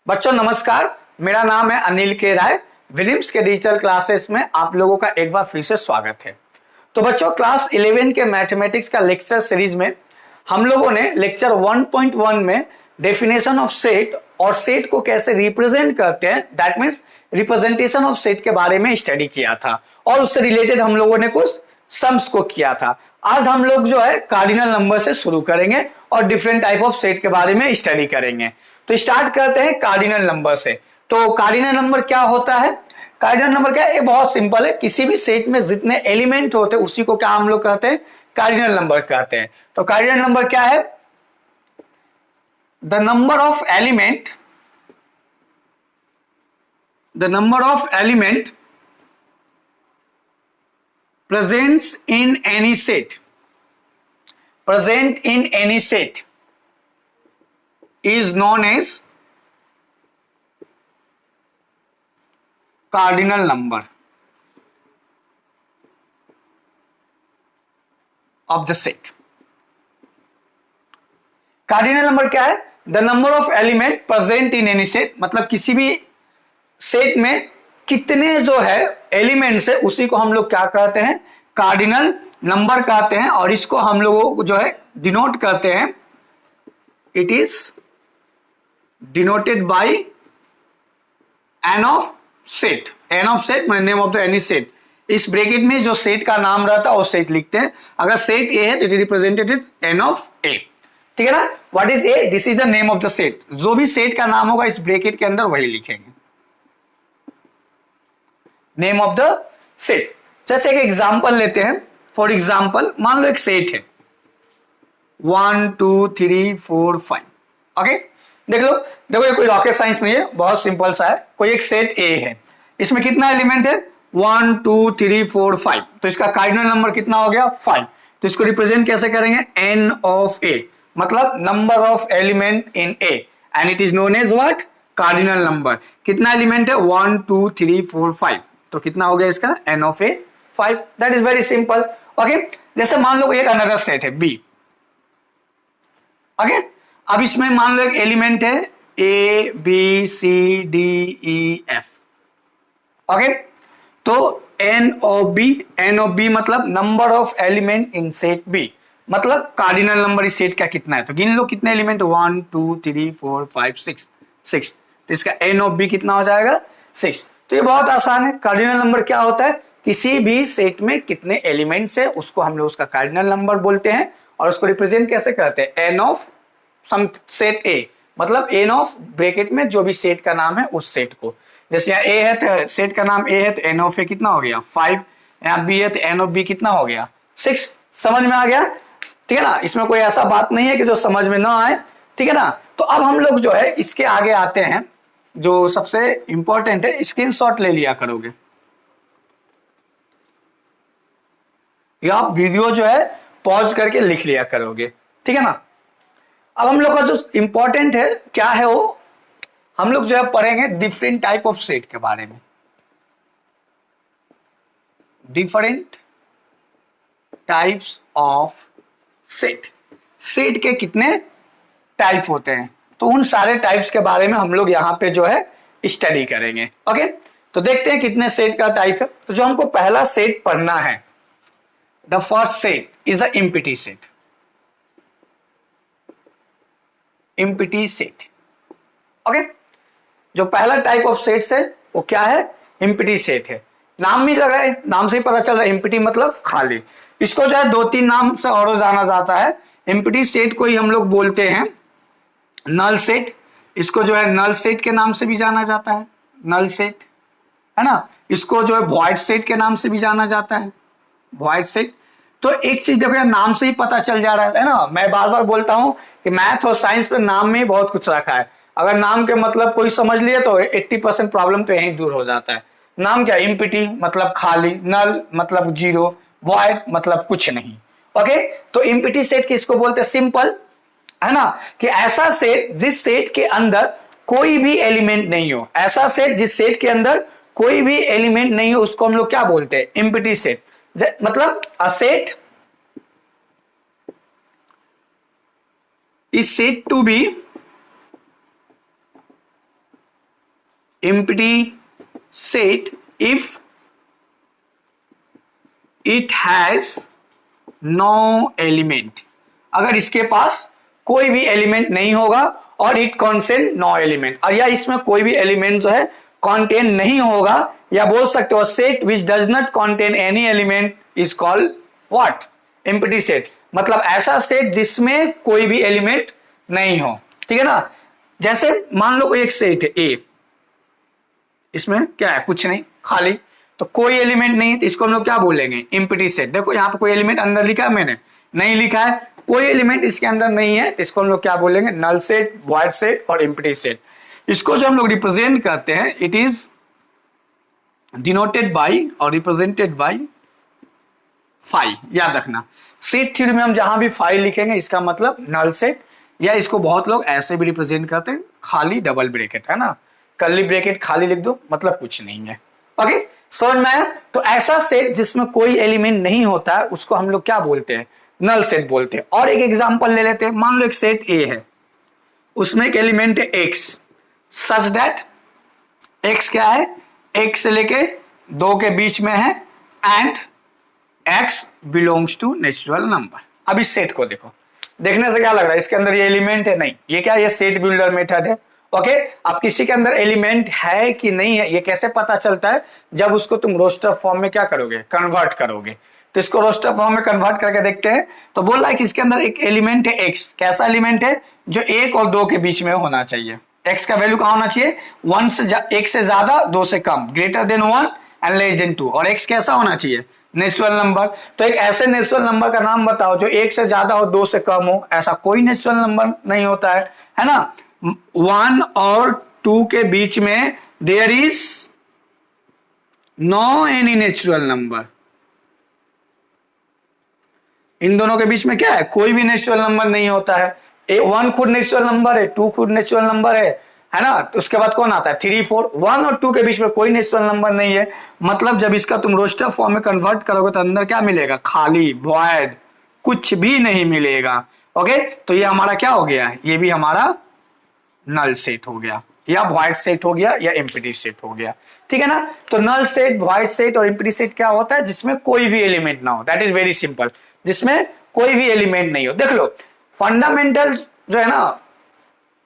बच्चों नमस्कार, मेरा नाम है अनिल के राय। विलिम्स के डिजिटल क्लासेस में आप लोगों का एक बार फिर से स्वागत है। तो बच्चों क्लास 11 के मैथमेटिक्स का लेक्चर सीरीज में हम लोगों ने लेक्चर 1.1 में डेफिनेशन ऑफ सेट और सेट को कैसे रिप्रेजेंट करते हैं, that means representation of set के बारे में स्टडी किया था और उससे रिलेटेड हम लोगों ने कुछ सम्स को किया था। आज हम लोग जो है कार्डिनल नंबर से शुरू करेंगे और डिफरेंट टाइप ऑफ सेट के बारे में स्टडी करेंगे। तो स्टार्ट करते हैं कार्डिनल नंबर से। तो कार्डिनल नंबर क्या होता है? कार्डिनल नंबर क्या है? ये बहुत सिंपल है। किसी भी सेट में जितने एलिमेंट होते हैं उसी को क्या हम लोग कहते हैं? कार्डिनल नंबर कहते हैं। तो कार्डिनल नंबर क्या है? The number of element present in any set is known as cardinal number of the set। Cardinal number क्या है? The number of element present in any set, मतलब किसी भी सेट में कितने जो है एलिमेंट्स है उसी को हम लोग क्या कहते हैं? कार्डिनल नंबर कहते हैं। और इसको हम लोगों को जो है डिनोट करते हैं, it is denoted by n of set. N of set मतलब name of the any set. इस ब्रैकेट में जो सेट का नाम रहता है वो सेट लिखते हैं। अगर सेट ए है तो it is represented n of A, ठीक है ना। What is A? This is the name of the set. जो भी सेट का नाम होगा इस ब्रैकेट के अंदर वही लिखेंगे, नेम ऑफ द सेट। जैसे एक एग्जांपल लेते हैं। फॉर एग्जांपल मान लो एक सेट है 1 2 3 4 5। ओके, देख लो। देखो ये कोई रॉकेट साइंस नहीं है, बहुत सिंपल सा है। कोई एक सेट ए है, इसमें कितना एलिमेंट है? 1 2 3 4 5। तो इसका कार्डिनल नंबर कितना हो गया? 5। तो इसको रिप्रेजेंट कैसे करेंगे? एन ऑफ ए, मतलब number of element in A, and it is known as what? Cardinal number. कितना एलिमेंट है? 1 2 3 4 5। तो कितना हो गया इसका? N of A 5। That is very simple. Okay, जैसे मान लो एक अनदर सेट है बी। ओके, अब इसमें मान लो एक एलिमेंट है A B C D E F. Okay, तो एन ऑफ बी मतलब number of element in set B, मतलब कार्डिनल नंबर इस सेट का कितना है। तो गिन लो कितने एलिमेंट? 1 2 3 4 5 6। तो इसका एन ऑफ बी कितना हो जाएगा? 6। तो ये बहुत आसान है। कार्डिनल नंबर क्या होता है? किसी भी सेट में कितने एलिमेंट्स है उसको हम लोग उसका कार्डिनल नंबर बोलते हैं। और उसको रिप्रेजेंट कैसे करते हैं? N of some set A, मतलब एन ऑफ ब्रैकेट में जो भी सेट का नाम है उस सेट को। जैसे यहाँ ए है तो सेट का नाम ए है तो एन ऑफ ए कितना हो गया? 5। यहाँ बी है तो एन ऑफ बी कितना हो गया? 6। समझ में आ गया? ठीक है ना। इसमें कोई ऐसा बात नहीं है कि जो समझ में ना आए, ठीक है ना। तो अब हम लोग जो है इसके आगे आते हैं। जो सबसे इंपॉर्टेंट है, स्क्रीनशॉट ले लिया करोगे या आप वीडियो जो है पॉज करके लिख लिया करोगे, ठीक है ना। अब हम लोग का जो इंपॉर्टेंट है क्या है वो, हम लोग जो है पढ़ेंगे डिफरेंट टाइप ऑफ सेट के बारे में। Different types of set, set के कितने टाइप होते हैं, तो उन सारे टाइप्स के बारे में हम लोग यहाँ पे जो है स्टडी करेंगे। ओके, तो देखते हैं कितने सेट का टाइप है। तो जो हमको पहला सेट पढ़ना है, the first set is a empty set. Empty set. Okay, जो पहला टाइप ऑफ सेट है वो क्या है? एम्प्टी सेट है। नाम भी लग रहा है, नाम से ही पता चल रहा है एम्प्टी मतलब खाली। इसको जो है 2-3 नाम से और जाना जाता है। एम्प्टी सेट को ही हम लोग बोलते हैं नल सेट। इसको जो है नल सेट के नाम से भी जाना जाता है, नल सेट, है ना। इसको जो है वॉइड सेट के नाम से भी जाना जाता है, वॉइड सेट। तो एक चीज देखो यार, नाम से ही पता चल जा रहा है ना। मैं बार बार बोलता हूं कि मैथ और साइंस पे नाम में ही बहुत कुछ रखा है। अगर नाम के मतलब कोई समझ लिए तो 80% प्रॉब्लम तो यहीं दूर हो जाता है। नाम क्या? एम्प्टी मतलब खाली, नल मतलब जीरो, वॉइड मतलब कुछ नहीं। ओके, तो एम्प्टी सेट किसको बोलते हैं? सिंपल है ना, कि ऐसा सेट जिस सेट के अंदर कोई भी एलिमेंट नहीं हो। ऐसा सेट जिस सेट के अंदर कोई भी एलिमेंट नहीं हो उसको हम लोग क्या बोलते हैं? Empty set. मतलब a set is said to be empty set if it has no element, अगर इसके पास कोई भी एलिमेंट नहीं होगा और इट कॉन्टेन नो एलिमेंट, और या इसमें कोई भी एलिमेंट जो है कॉन्टेन नहीं होगा, या बोल सकते हो set which does not contain any element is called what, empty set. मतलब ऐसा सेट जिसमें कोई भी एलिमेंट नहीं हो, ठीक है ना। जैसे मान लो कोई एक सेट है ए, इसमें क्या है, कुछ नहीं, खाली, तो कोई एलिमेंट नहीं है, तो इसको हम लोग क्या बोलेंगे, एम्प्टी सेट। देखो यहाँ पे कोई एलिमेंट अंदर लिखा है, मैंने नहीं लिखा है, कोई एलिमेंट इसके अंदर नहीं है, तो इसको हम लोग क्या बोलेंगे, नल सेट, वॉइड सेट और एम्प्टी सेट। इसको जो हम लोग रिप्रेजेंट करते हैं, इट इज डिनोटेड बाई और रिप्रेजेंटेड बाई फाई। याद रखना, सेट थ्योरी में हम जहां भी फाई लिखेंगे इसका मतलब नल सेट, या इसको बहुत लोग ऐसे भी रिप्रेजेंट करते हैं, खाली डबल ब्रैकेट, है ना, कर्ली ब्रैकेट खाली लिख दो, मतलब कुछ नहीं है। ओके, समझ में आया। तो ऐसा सेट जिसमें कोई एलिमेंट नहीं होता है उसको हम लोग क्या बोलते हैं, नल सेट बोलते हैं। और एक एग्जांपल ले लेते हैं, मान लो एक सेट ए है, उसमें एक एलिमेंट है एक्स, सच दैट एक्स क्या है, एक से लेके 2 के बीच में है, and x belongs to natural number. अब इस सेट को देखो, देखने से क्या लग रहा है, इसके अंदर ये एलिमेंट है, नहीं, ये क्या है, ये सेट बिल्डर मेथड है। ओके, अब किसी के अंदर एलिमेंट है कि नहीं है, ये कैसे पता चलता है, जब उसको तुम रोस्टर फॉर्म में क्या करोगे, कन्वर्ट करोगे। तो इसको रोस्टर फॉर्म में कन्वर्ट करके देखते हैं। तो बोल रहा है कि इसके अंदर एक एलिमेंट है एक्स, कैसा एलिमेंट है, जो 1 और 2 के बीच में होना चाहिए। एक्स का वैल्यू कहां होना चाहिए, 1 से ज्यादा, 2 से कम, greater than 1 and less than 2। और एक्स कैसा होना चाहिए, नेचुरल नंबर। तो एक ऐसे नेचुरल नंबर का नाम बताओ जो 1 से ज्यादा हो, 2 से कम हो। ऐसा कोई नेचुरल नंबर नहीं होता है ना। 1 और 2 के बीच में there is no any natural number. इन दोनों के बीच में क्या है, कोई भी नेचुरल नंबर नहीं होता है। 1 खुद नेचुरल नंबर है, 2 खुद नेचुरल नंबर है ना। तो उसके बाद कौन आता है, 3, 4। 1 और 2 के बीच में कोई नेचुरल नंबर नहीं है, मतलब जब इसका तुम रोस्टर फॉर्म में कन्वर्ट करोगे तो अंदर क्या मिलेगा, खाली, वॉइड, कुछ भी नहीं मिलेगा। ओके, तो ये हमारा क्या हो गया, ये भी हमारा नल सेट हो गया, या वॉइड सेट हो गया, या एम्प्टी सेट हो गया, ठीक है ना। तो नल सेट, वॉइड सेट और एम्प्टी सेट क्या होता है, जिसमें कोई भी एलिमेंट ना हो, दैट इज वेरी सिंपल, जिसमें कोई भी एलिमेंट नहीं हो। देख लो, फंडामेंटल जो है ना,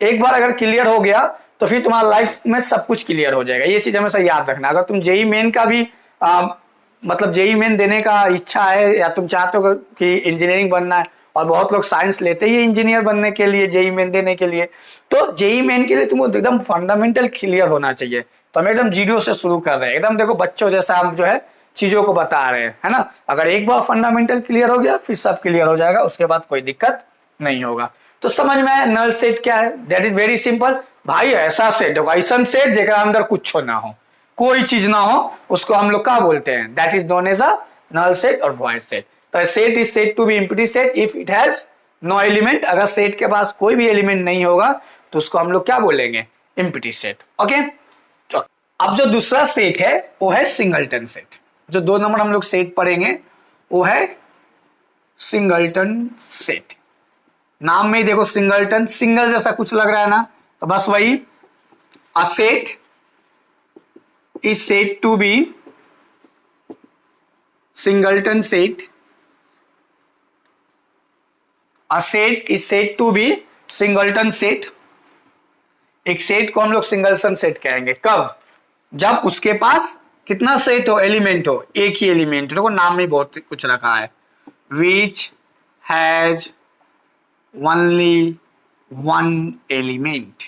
एक बार अगर क्लियर हो गया तो फिर तुम्हारा लाइफ में सब कुछ क्लियर हो जाएगा। ये चीज हमेशा याद रखना। अगर तुम जेई मेन का भी मतलब जेई मेन देने का इच्छा है, या तुम चाहते हो कि इंजीनियरिंग बनना है, और बहुत लोग साइंस लेते ही इंजीनियर बनने के लिए, जेई मेन देने के लिए, तो जेई मेन के लिए तुमको एकदम फंडामेंटल क्लियर होना चाहिए। तो हम एकदम जीरो से शुरू कर रहे हैं, एकदम देखो बच्चों जैसा हम जो है चीजों को बता रहे हैं, है ना। अगर एक बार फंडामेंटल क्लियर हो गया फिर सब क्लियर हो जाएगा, उसके बाद कोई दिक्कत नहीं होगा। तो समझ में आया नल सेट क्या है, दैट इज वेरी सिंपल भाई। ऐसा सेट, ऐसा सेट जेकर अंदर कुछ ना हो, कोई चीज ना हो, उसको हम लोग क्या बोलते हैं, that is known as a null set और वॉइड सेट। तो set is said to be empty set if it has no element. अगर सेट के पास कोई भी एलिमेंट नहीं होगा तो उसको हम लोग क्या बोलेंगे, एम्प्टी सेट। ओके, अब जो दूसरा सेट है वो है सिंगलटन सेट। जो 2 नंबर हम लोग सेट पढ़ेंगे वो है सिंगलटन सेट। नाम में ही देखो सिंगलटन, सिंगल जैसा कुछ लग रहा है ना, तो बस वही, a set is said to be singleton set. A set is said to be singleton set. एक सेट को हम लोग सिंगलटन सेट कहेंगे कब, जब उसके पास कितना सेट हो, एलिमेंट हो, एक ही एलिमेंट। देखो नाम में बहुत कुछ रखा है, विच हैज ओनली 1 एलिमेंट,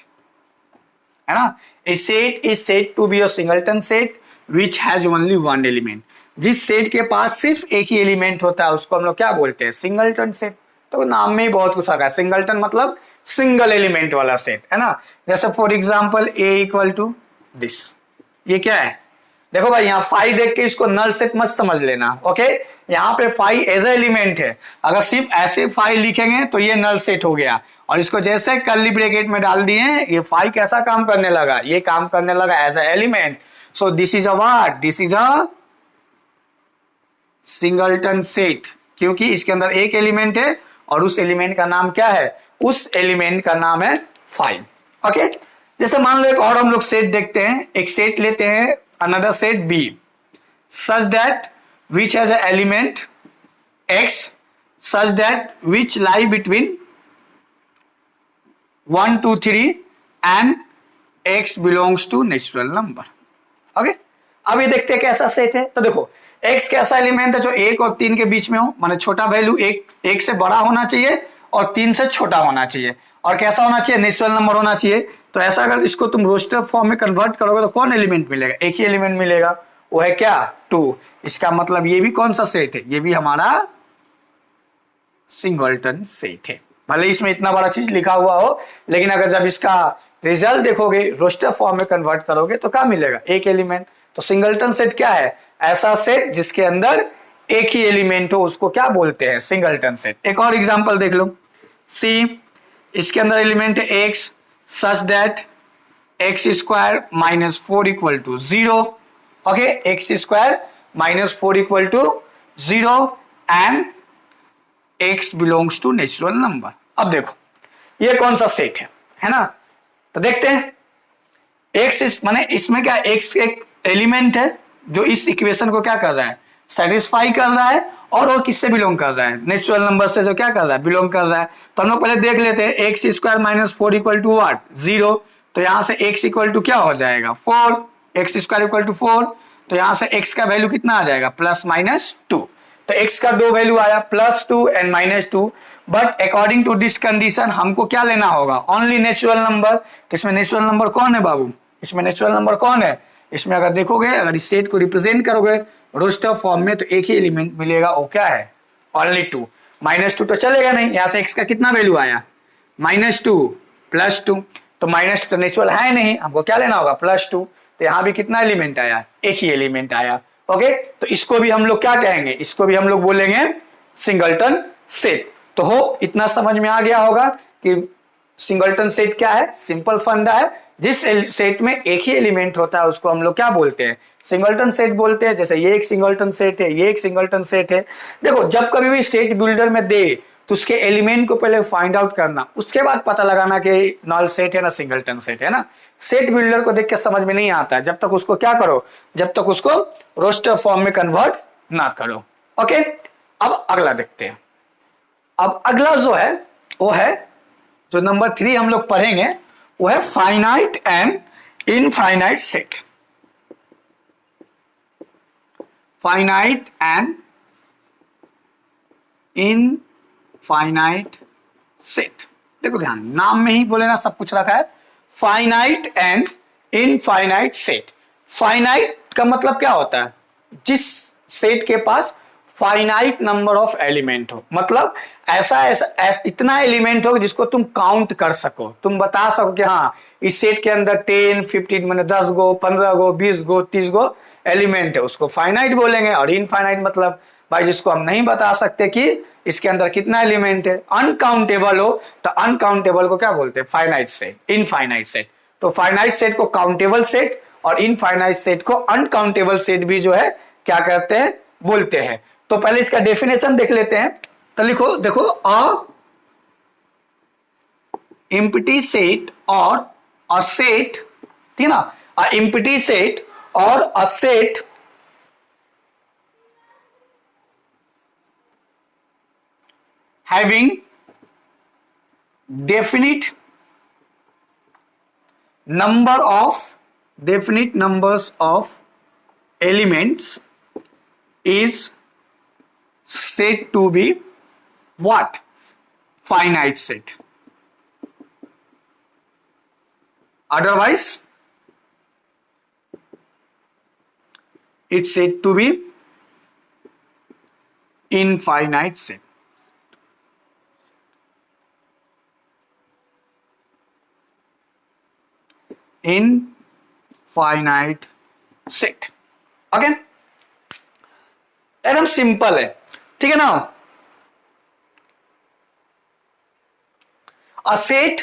है ना। A set is said to be a singleton set which has only 1 element. जिस सेट के पास सिर्फ एक ही एलिमेंट होता है उसको हम लोग क्या बोलते हैं, सिंगलटन सेट। तो नाम में ही बहुत कुछ रखा है, सिंगलटन मतलब सिंगल एलिमेंट वाला सेट, है ना। जैसे for example A equal to this, ये क्या है, देखो भाई यहाँ फाई देख के इसको नल सेट मत समझ लेना। ओके, यहाँ पे फाई एज ए एलिमेंट है, अगर सिर्फ ऐसे फाई लिखेंगे तो ये नल सेट हो गया, और इसको जैसे कर्ली ब्रैकेट में डाल दिए, ये फाई कैसा काम करने लगा, ये काम करने लगा as a element. So this is a what, this is a singleton set, क्योंकि इसके अंदर एक एलिमेंट है और उस एलिमेंट का नाम क्या है, उस एलिमेंट का नाम है फाई। ओके, जैसे मान लो एक और हम लोग सेट देखते हैं, एक सेट लेते हैं another set B such that which has a element x such that which lie between 1 2 3 and x belongs to natural number. Okay, अब ये देखते हैं कैसा सेट है। तो देखो x कैसा एलिमेंट है जो 1 और 3 के बीच में हो, माने छोटा वैल्यू 1 से बड़ा होना चाहिए और 3 से छोटा होना चाहिए, और कैसा होना चाहिए, नेचुरल नंबर होना चाहिए। तो ऐसा अगर इसको तुम रोस्टर फॉर्म में कन्वर्ट करोगे तो कौन एलिमेंट मिलेगा, एक ही एलिमेंट मिलेगा, वो है क्या, 2। इसका मतलब ये भी कौन सा सेट है, ये भी हमारा सिंगलटन सेट है। भले इसमें इतना बड़ा चीज लिखा हुआ हो, लेकिन अगर जब इसका रिजल्ट देखोगे, रोस्टर फॉर्म में कन्वर्ट करोगे तो क्या मिलेगा, एक एलिमेंट। तो सिंगलटन सेट क्या है, ऐसा सेट जिसके अंदर एक ही एलिमेंट हो, उसको क्या बोलते हैं, सिंगलटन सेट। एक और एग्जांपल देख लो, सी इसके अंदर एलिमेंट है x such that x square minus 4 equal to 0। Okay, x square minus 4 equal to 0 and x belongs to natural number. अब देखो ये कौन सा सेट है ना, तो देखते हैं। x माने इसमें क्या, x एक एलिमेंट है जो इस इक्वेशन को क्या कर रहा है, सेटिस्फाई कर रहा है, और वो किससे बिलोंग कर रहा है, नेचुरल नंबर से जो क्या कर रहा है, बिलोंग कर रहा है। तो हम लोग पहले देख लेते हैं, x square minus 4 equal to what, 0। तो यहां से x इक्वल टू क्या हो जाएगा, 4, एक्स स्क्वायर इक्वल टू 4। तो यहां से x का वैल्यू कितना आ जाएगा, प्लस माइनस 2। तो x का दो वैल्यू आया, +2 and -2। But according to this condition हमको क्या लेना होगा, ओनली नेचुरल नंबर। तो इसमें नेचुरल नंबर कौन है बाबू, इसमें नेचुरल नंबर कौन है, इसमें अगर देखोगे, अगर इस सेट को रिप्रेजेंट करोगे रोस्टर फॉर्म में, तो एक ही एलिमेंट मिलेगा, वो क्या है, ओनली 2। -2 तो चलेगा नहीं, यहां से x का कितना वैल्यू आया, -2 +2। तो -2 तो नेचुरल है नहीं, हमको क्या लेना होगा, +2। तो यहां भी कितना एलिमेंट आया, एक ही एलिमेंट आया। ओके, तो इसको भी हम लोग क्या कहेंगे, इसको भी हम लोग बोलेंगे सिंगलटन सेट। तो हो इतना समझ में आ गया होगा कि सिंगलटन सेट क्या है, सिंपल फंडा है, जिस सेट में एक ही एलिमेंट होता है उसको हम लोग क्या बोलते हैं, सिंगलटन सेट बोलते हैं। जैसे ये एक सिंगलटन सेट है, ये एक सिंगलटन सेट है। देखो जब कभी भी सेट बिल्डर में दे तो उसके एलिमेंट को पहले फाइंड आउट करना, उसके बाद पता लगाना कि नॉल सेट है ना सिंगलटन सेट है ना। सेट बिल्डर को देख के समझ में नहीं आता है जब तक उसको क्या करो, जब तक उसको रोस्टर फॉर्म में कन्वर्ट ना करो। ओके, अब अगला देखते हैं। अब अगला जो है वो है, जो नंबर 3 हम लोग पढ़ेंगे, वो है finite and infinite set. Finite and infinite set. देखो ध्यान, नाम में ही बोले ना, सब कुछ रखा है, finite and infinite set. Finite का मतलब क्या होता है, जिस सेट के पास फाइनाइट नंबर ऑफ एलिमेंट हो, मतलब ऐसा इतना एलिमेंट हो जिसको तुम काउंट कर सको, तुम बता सको कि हाँ इस सेट के अंदर 10 15 मैंने 10 गो 15 गो 20 गो 30 गो एलिमेंट है, उसको फाइनाइट बोलेंगे। और इनफाइनाइट मतलब भाई जिसको हम नहीं बता सकते कि इसके अंदर कितना एलिमेंट है, अनकाउंटेबल हो, तो अनकाउंटेबल को क्या बोलते हैं, फाइनाइट सेट, इनफाइनाइट सेट। तो फाइनाइट सेट को काउंटेबल सेट और इनफाइनाइट सेट को अनकाउंटेबल सेट भी जो है क्या कहते हैं, बोलते हैं। तो पहले इसका डेफिनेशन देख लेते हैं। तो लिखो, देखो, अ एम्प्टी सेट और अ सेट, ठीक है ना, अ एम्प्टी सेट और a set having definite numbers of elements is said to be what, finite set. Otherwise it's said to be infinite set. Infinite set. Okay, एकदम सिंपल है, ठीक है ना। A set,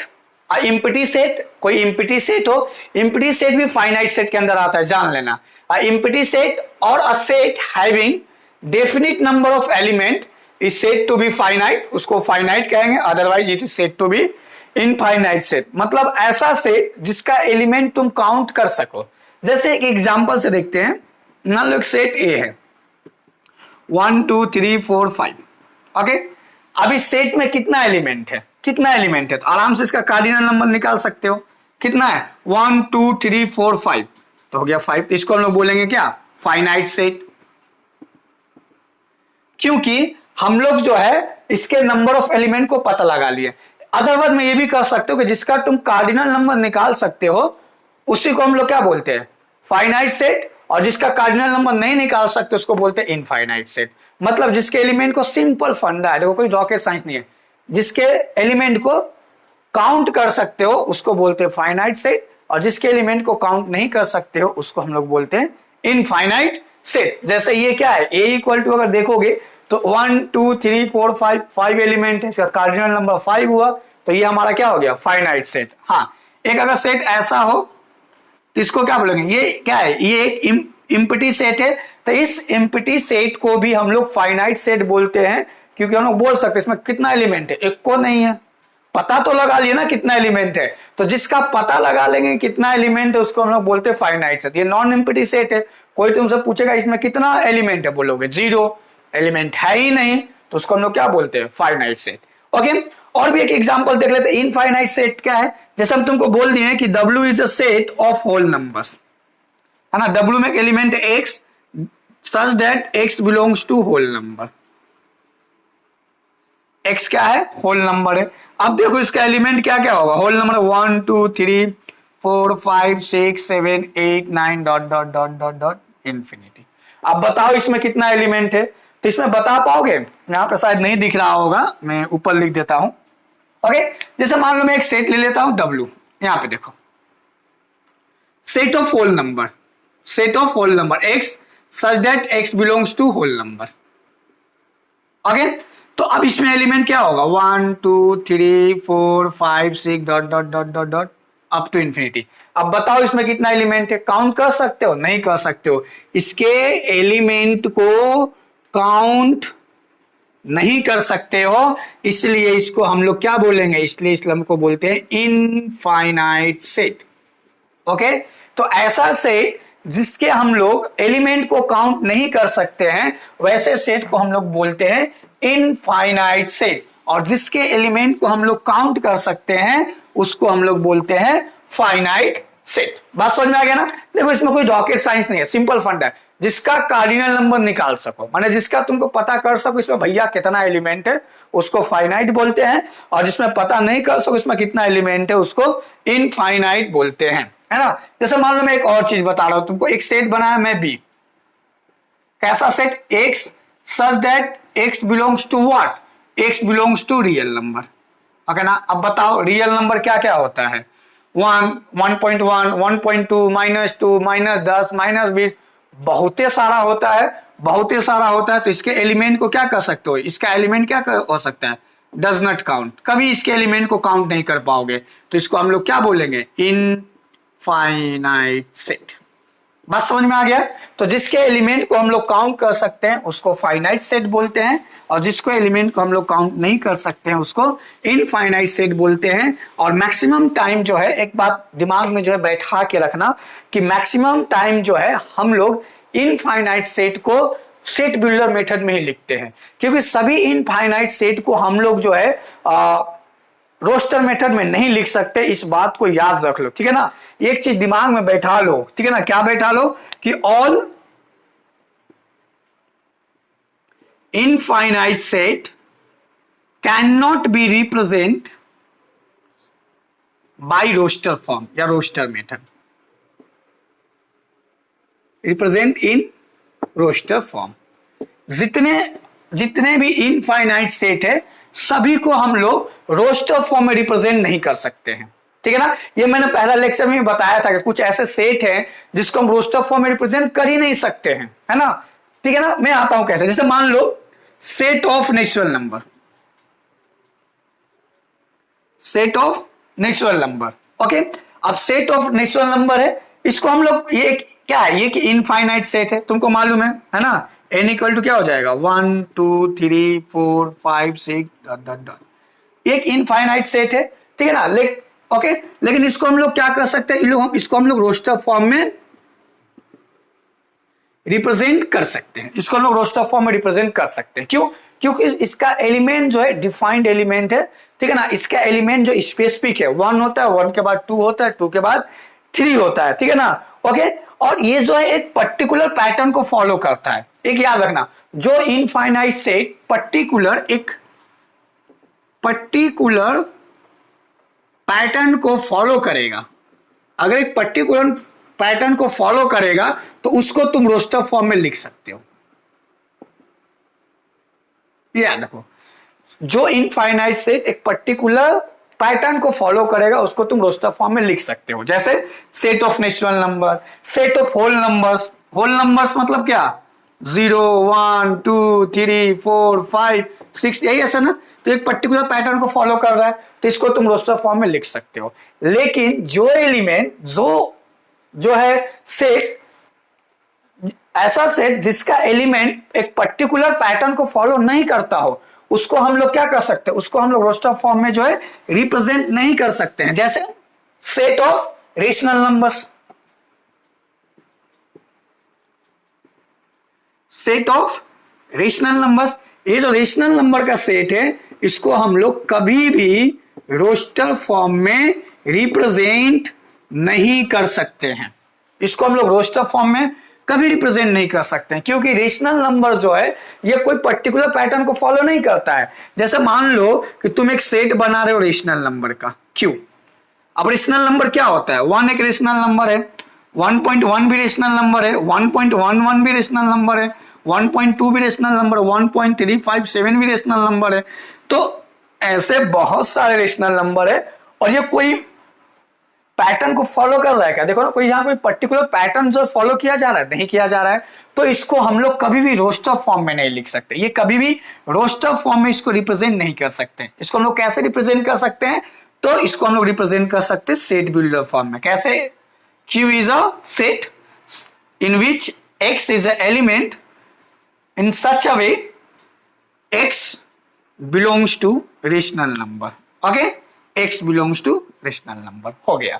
a empty set, कोई empty set हो, empty set भी finite set के अंदर आता है, जान लेना। अ एम्प्टी सेट और a set having definite number of element is said to be finite, उसको फाइनाइट कहेंगे, otherwise it is said to be infinite set मतलब ऐसा सेट जिसका एलिमेंट तुम काउंट कर सको। जैसे एक एग्जांपल से देखते हैं, मान लो एक सेट ए है 1 2 3 4 5। ओके, अब इस सेट में कितना एलिमेंट है, कितना एलिमेंट है, तो आराम से इसका कार्डिनल नंबर निकाल सकते हो। कितना है 1 2 3 4 5, तो हो गया 5। तो इसको हम लोग बोलेंगे क्या, फाइनाइट सेट। क्योंकि हम लोग जो है इसके नंबर ऑफ एलिमेंट को पता लगा लिए। अदरवाइज में ये भी कह सकते हो कि जिसका तुम कार्डिनल नंबर निकाल सकते हो उसी को हम लोग क्या बोलते हैं, फाइनाइट सेट, और जिसका कार्डिनल नंबर नहीं निकाल सकते उसको बोलते हैं इनफाइनाइट सेट। मतलब जिसके एलिमेंट को, सिंपल फंडा है, देखो कोई रॉकेट साइंस नहीं है, जिसके एलिमेंट को काउंट कर सकते हो उसको बोलते हैं फाइनाइट सेट, और जिसके एलिमेंट को काउंट नहीं कर सकते हो उसको हम लोग बोलते हैं इनफाइनाइट सेट। जैसे ये क्या है, ए इक्वल टू अगर देखोगे तो 1 2 3 4 5 5 एलिमेंट है, इसका कार्डिनल नंबर 5 हुआ, तो ये हमारा क्या हो गया, फाइनाइट सेट। हाँ, एक अगर सेट ऐसा हो तो इसको क्या बोलेंगे, ये क्या है, ये एक इम्पटी सेट है, तो इस इम्पटी सेट को भी हम लोग फाइनाइट सेट बोलते हैं। क्योंकि हम लोग बोल सकते हैं इसमें कितना एलिमेंट है, एक को नहीं है, पता तो लगा लिए ना कितना एलिमेंट है, तो जिसका पता लगा लेंगे कितना एलिमेंट है उसको हम लोग बोलते हैं फाइनाइट सेट। ये नॉन इम्पटी सेट है, कोई तुमसे पूछेगा इसमें कितना एलिमेंट है, बोलोगे 0, एलिमेंट है ही नहीं, तो उसको हम लोग क्या बोलते हैं, फाइनाइट सेट। ओके, और भी एक एग्जांपल देख लेते हैं। इनफाइनाइट सेट क्या है, जैसे हम तुमको बोल दिए कि W is a set of whole numbers, है ना, W में एक एलिमेंट है X such that X belongs to whole number. X क्या है, होल नंबर है। अब देखो इसका एलिमेंट क्या क्या होगा, whole number 1 2 3 4 5 6 7 8 9 dot dot dot dot dot infinity. अब बताओ इसमें कितना एलिमेंट है, तो इसमें बता पाओगे, यहां पे शायद नहीं दिख रहा होगा, मैं ऊपर लिख देता हूं। ओके, जैसे मान लो मैं एक सेट ले लेता हूं W, यहां पे देखो set of whole number, set of whole number X such that X belongs to whole number. Okay, तो अब इसमें एलिमेंट क्या होगा, 1 2 3 4 5 6 dot dot dot dot dot up to infinity. अब बताओ इसमें कितना एलिमेंट है, काउंट कर सकते हो, नहीं कर सकते हो, इसके एलिमेंट को काउंट नहीं कर सकते हो, इसलिए इसको हम लोग क्या बोलेंगे, इसलिए इस हमको बोलते हैं इनफाइनाइट सेट। ओके, तो ऐसा सेट जिसके हम लोग एलिमेंट को काउंट नहीं कर सकते हैं वैसे सेट को हम लोग बोलते हैं इनफाइनाइट सेट, और जिसके एलिमेंट को हम लोग काउंट कर सकते हैं उसको हम लोग बोलते हैं फाइनाइट सेट। बात समझ में आ गया ना। देखो इसमें कोई रॉकेट साइंस नहीं है, सिंपल फंडा है, जिसका कार्डिनल नंबर निकाल सको, माने जिसका तुमको पता कर सको इसमें भैया कितना एलिमेंट है उसको फाइनाइट बोलते हैं, और जिसमें पता नहीं कर सको इसमें कितना एलिमेंट है उसको इनफाइनाइट बोलते हैं, है ना। जैसे मान लो मैं एक और चीज बता रहा हूं तुमको, एक सेट बनाया मैं B, कैसा set, X such that X belongs to what, X belongs to real number. Okay ना, अब बताओ रियल नंबर क्या क्या होता है, 1 1.1 1.2 -2 -10 -20, बहुत सारा होता है, बहुत सारा होता है। तो इसके एलिमेंट को क्या कर सकते हो, इसका एलिमेंट क्या हो सकता है, डज नॉट काउंट, कभी इसके एलिमेंट को काउंट नहीं कर पाओगे, तो इसको हम लोग क्या बोलेंगे, इनफाइनाइट सेट। बात समझ में आ गया। तो जिसके एलिमेंट को हम लोग काउंट कर सकते हैं उसको फाइनाइट सेट बोलते हैं, और जिसको एलिमेंट को हम लोग काउंट नहीं कर सकते हैं उसको इनफाइनाइट सेट बोलते हैं। और मैक्सिमम टाइम जो है, एक बात दिमाग में जो है बैठा के रखना कि मैक्सिमम टाइम जो है हम लोग इनफाइनाइट सेट को सेट बिल्डर मेथड में ही लिखते हैं, क्योंकि सभी इनफाइनाइट सेट को हम लोग जो है रोस्टर मेथड में नहीं लिख सकते, इस बात को याद रख लो, ठीक है ना। एक चीज दिमाग में बैठा लो, ठीक है ना, क्या बैठा लो कि all infinite set can not be represent by roster form या roster method, represent in roster form. जितने भी इनफाइनाइट सेट है सभी को हम लोग रोस्टर फॉर्म में रिप्रेजेंट नहीं कर सकते हैं, ठीक है ना। ये मैंने पहला लेक्चर में बताया था कि कुछ ऐसे सेट हैं जिसको हम रोस्टर फॉर्म में रिप्रेजेंट कर ही नहीं सकते हैं, है ना, ठीक है ना। मैं आता हूं कैसे, जैसे मान लो set of natural number, set of natural number. Okay, अब सेट ऑफ नेचुरल नंबर है, इसको हम लोग ये क्या है, ये कि इनफाइनाइट सेट है, तुमको मालूम है ना। n इक्वल टू क्या हो जाएगा, 1 2 3 4 5 6 डॉट डॉट डॉट, एक इनफाइनाइट सेट है ठीक है ना। ओके, लेकिन इसको हम लोग क्या कर सकते हैं, इसको हम लोग रोस्टर फॉर्म में रिप्रेजेंट कर सकते हैं, इसको हम लोग रोस्टर फॉर्म में रिप्रेजेंट कर सकते हैं। क्यों? क्योंकि इसका एलिमेंट जो है डिफाइंड एलिमेंट है, ठीक है ना। इसका एलिमेंट जो स्पेसिफिक है, 1 होता है, 1 के बाद 2 होता है, 2 के बाद 3 होता है, ठीक है ना। ओके, और ये जो है एक पर्टिकुलर पैटर्न को फॉलो करता है। एक याद रखना, जो इनफाइनाइट सेट एक पर्टिकुलर पैटर्न को फॉलो करेगा, अगर एक पर्टिकुलर पैटर्न को फॉलो करेगा तो उसको तुम रोस्टर फॉर्म में लिख सकते हो। याद रखो, जो इनफाइनाइट सेट एक पर्टिकुलर पैटर्न को फॉलो करेगा उसको तुम रोस्टर फॉर्म में लिख सकते हो। जैसे set of natural number, set of whole numbers. Whole numbers मतलब क्या, 0 1 2 3 4 5 6, यही ऐसा ना। तो एक पर्टिकुलर पैटर्न को फॉलो कर रहा है तो इसको तुम रोस्टर फॉर्म में लिख सकते हो। लेकिन जो एलिमेंट जो है सेट, ऐसा सेट जिसका एलिमेंट एक पर्टिकुलर पैटर्न को फॉलो नहीं करता हो, उसको हम लोग क्या कर सकते हैं, उसको हम लोग रोस्टर फॉर्म में जो है रिप्रेजेंट नहीं कर सकते हैं। जैसे set of rational numbers, set of rational numbers, ये जो रेशनल नंबर का सेट है इसको हम लोग कभी भी रोस्टर फॉर्म में रिप्रेजेंट नहीं कर सकते हैं। इसको हम लोग रोस्टर फॉर्म में कभी रिप्रेजेंट नहीं कर सकते हैं, क्योंकि रेशनल नंबर जो है ये कोई पर्टिकुलर पैटर्न को फॉलो नहीं करता है। जैसे मान लो कि तुम एक सेट बना रहे हो रेशनल नंबर का, क्यों? अब रेशनल नंबर क्या होता है, 1 एक रेशनल नंबर है, 1.1 भी रेशनल नंबर है, 1.11 भी रेशनल नंबर है, 1.2 भी रेशनल नंबर, 1.357 भी रेशनल नंबर है। तो ऐसे बहुत सारे रेशनल नंबर है और ये कोई पैटर्न को फॉलो कर रहा है क्या? देखो ना, कोई यहां कोई पर्टिकुलर पैटर्न जो फॉलो किया जा रहा है, नहीं किया जा रहा है। तो इसको हम लोग कभी भी रोस्टर फॉर्म में नहीं लिख सकते, ये कभी भी रोस्टर फॉर्म में इसको रिप्रेजेंट नहीं कर सकते। इसको हम लोग कैसे रिप्रेजेंट कर सकते हैं, तो इसको हम लोग रिप्रेजेंट कर सकते हैं सेट बिल्डर फॉर्म में। कैसे? Q is a set in which X is an element in such a way X belongs to rational number. Okay? X belongs to rational number हो गया।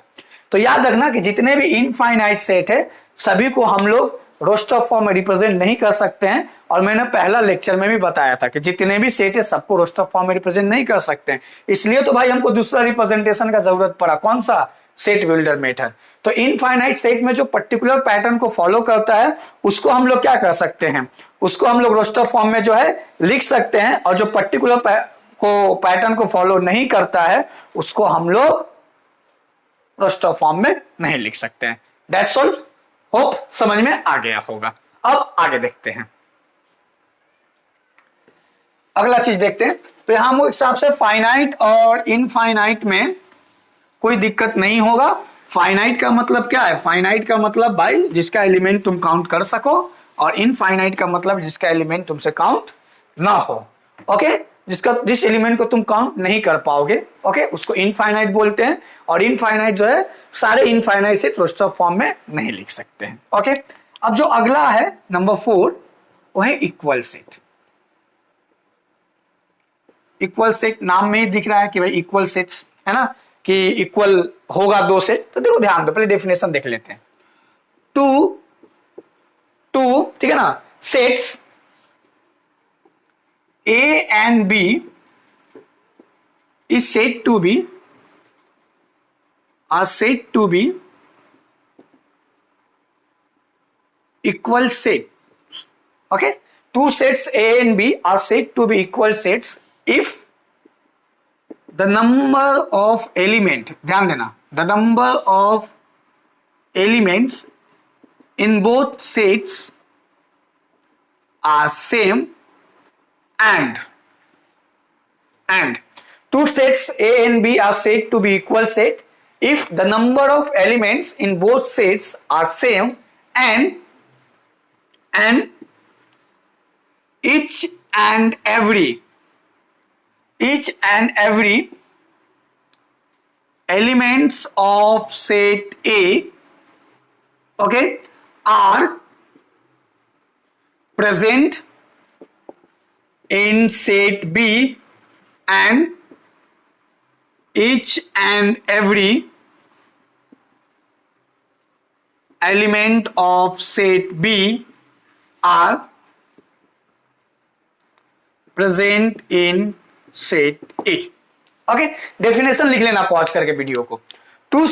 तो याद रखना कि जितने भी इनफाइनाइट सेट है सभी को हम लोग रोस्टर फॉर्म में रिप्रेजेंट नहीं कर सकते हैं। और मैंने पहला लेक्चर में भी बताया था कि जितने भी सेट है सबको रोस्टर फॉर्म में रिप्रेजेंट नहीं कर सकते हैं। इसलिए तो भाई हमको दूसरा रिप्रेजेंटेशन का जरूरत पड़ा, कौन सा? Set builder method. तो इनफाइनाइट सेट में जो पर्टिकुलर पैटर्न को फॉलो करता है उसको हम लोग क्या कर सकते हैं, उसको हम लोग रोस्टर फॉर्म में जो है लिख सकते हैं। और जो पर्टिकुलर पैटर्न को फॉलो नहीं करता है उसको हम लोग रोस्टर फॉर्म में नहीं लिख सकते हैं। That's all. होप समझ में आ गया होगा। अब आगे देखते हैं, अगला चीज देखते हैं। तो यहां हम हिसाब से फाइनाइट और इनफाइनाइट में कोई दिक्कत नहीं होगा। फाइनाइट का मतलब क्या है? फाइनाइट का मतलब भाई जिसका एलिमेंट तुम काउंट कर सको, और इनफाइनाइट का मतलब जिसका एलिमेंट तुमसे काउंट ना हो। ओके, जिस एलिमेंट को तुम काउंट नहीं कर पाओगे, ओके, उसको इनफाइनाइट बोलते हैं। और इनफाइनाइट जो है सारे इनफाइनाइट से रोस्टर फॉर्म में नहीं लिख सकते हैं। ओके, अब जो अगला है नंबर 4 वो है इक्वल सेट। इक्वल सेट नाम में ही दिख रहा है कि भाई इक्वल सेट्स है ना, कि इक्वल होगा दो सेट। तो देखो ध्यान दो, पहले डेफिनेशन देख लेते हैं। टू ठीक है ना, sets A and B is said to be equal set. Okay, two sets A and B are said to be equal sets if the number of element, ध्यान देना, the number of elements in both sets are same and two sets A and B are said to be equal set if the number of elements in both sets are same and each and every elements of set A, okay, are present in set B and each and every element of set B are present in set A. Okay, definition लिख लेना pause करके video को. Two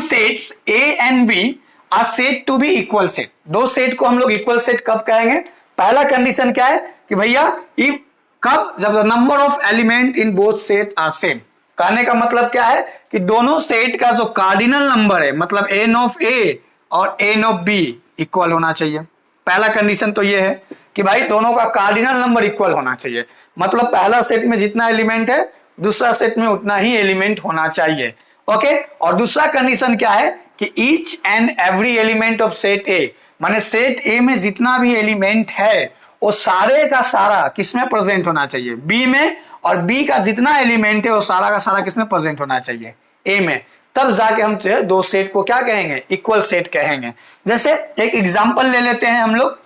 sets A and B are said to be equal set. दो सेट को हम लोग equal set कब कहेंगे? पहला कंडीशन क्या है कि भैया इफ, कब? जब number of element in both set are same. कहने का मतलब क्या है कि दोनों सेट का जो कार्डिनल नंबर है, मतलब n ऑफ A और n ऑफ B इक्वल होना चाहिए. पहला कंडीशन तो ये है कि भाई दोनों का कार्डिनल नंबर इक्वल होना चाहिए. मतलब पहला सेट में जितना एलिमेंट है दूसरा सेट में उतना ही एलिमेंट होना चाहिए. ओके, और दूसरा कंडीशन क्या है कि each and every element of set ए, माने सेट ए में जितना भी एलिमेंट है वो सारे का सारा किसमें प्रेजेंट होना चाहिए? बी में. और बी का जितना एलिमेंट है वो सारा का सारा किसमें प्रेजेंट होना चाहिए? ए में. तब जाके हम दो सेट को क्या कहेंगे? इक्वल सेट कहेंगे. जैसे एक एग्जांपल ले लेते हैं हम लोग.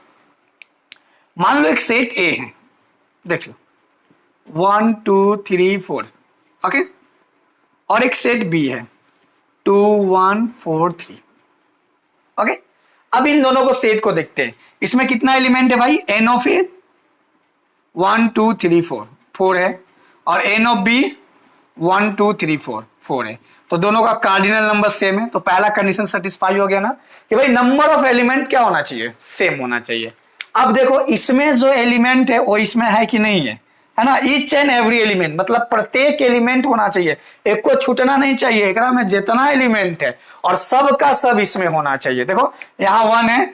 मान लो एक सेट ए है, देख लो 1 2 3 4. ओके, और एक सेट बी है 2 1 4 3. ओके, अब इन दोनों को सेट को देखते हैं. इसमें कितना एलिमेंट है भाई? n ऑफ ए 1 2 3 4 4 है, और n ऑफ बी 1 2 3 4 4 है. तो दोनों का कार्डिनल नंबर सेम है. तो पहला कंडीशन सेटिस्फाई हो गया ना कि भाई नंबर ऑफ एलिमेंट क्या होना चाहिए? सेम होना चाहिए. अब देखो इसमें जो एलिमेंट है वो इसमें है कि नहीं है, है ना? ईच एंड एवरी एलिमेंट, मतलब प्रत्येक एलिमेंट होना चाहिए, एक को छूटना नहीं चाहिए. एक में जितना एलिमेंट है और सब का सब इसमें होना चाहिए. देखो यहाँ 1 है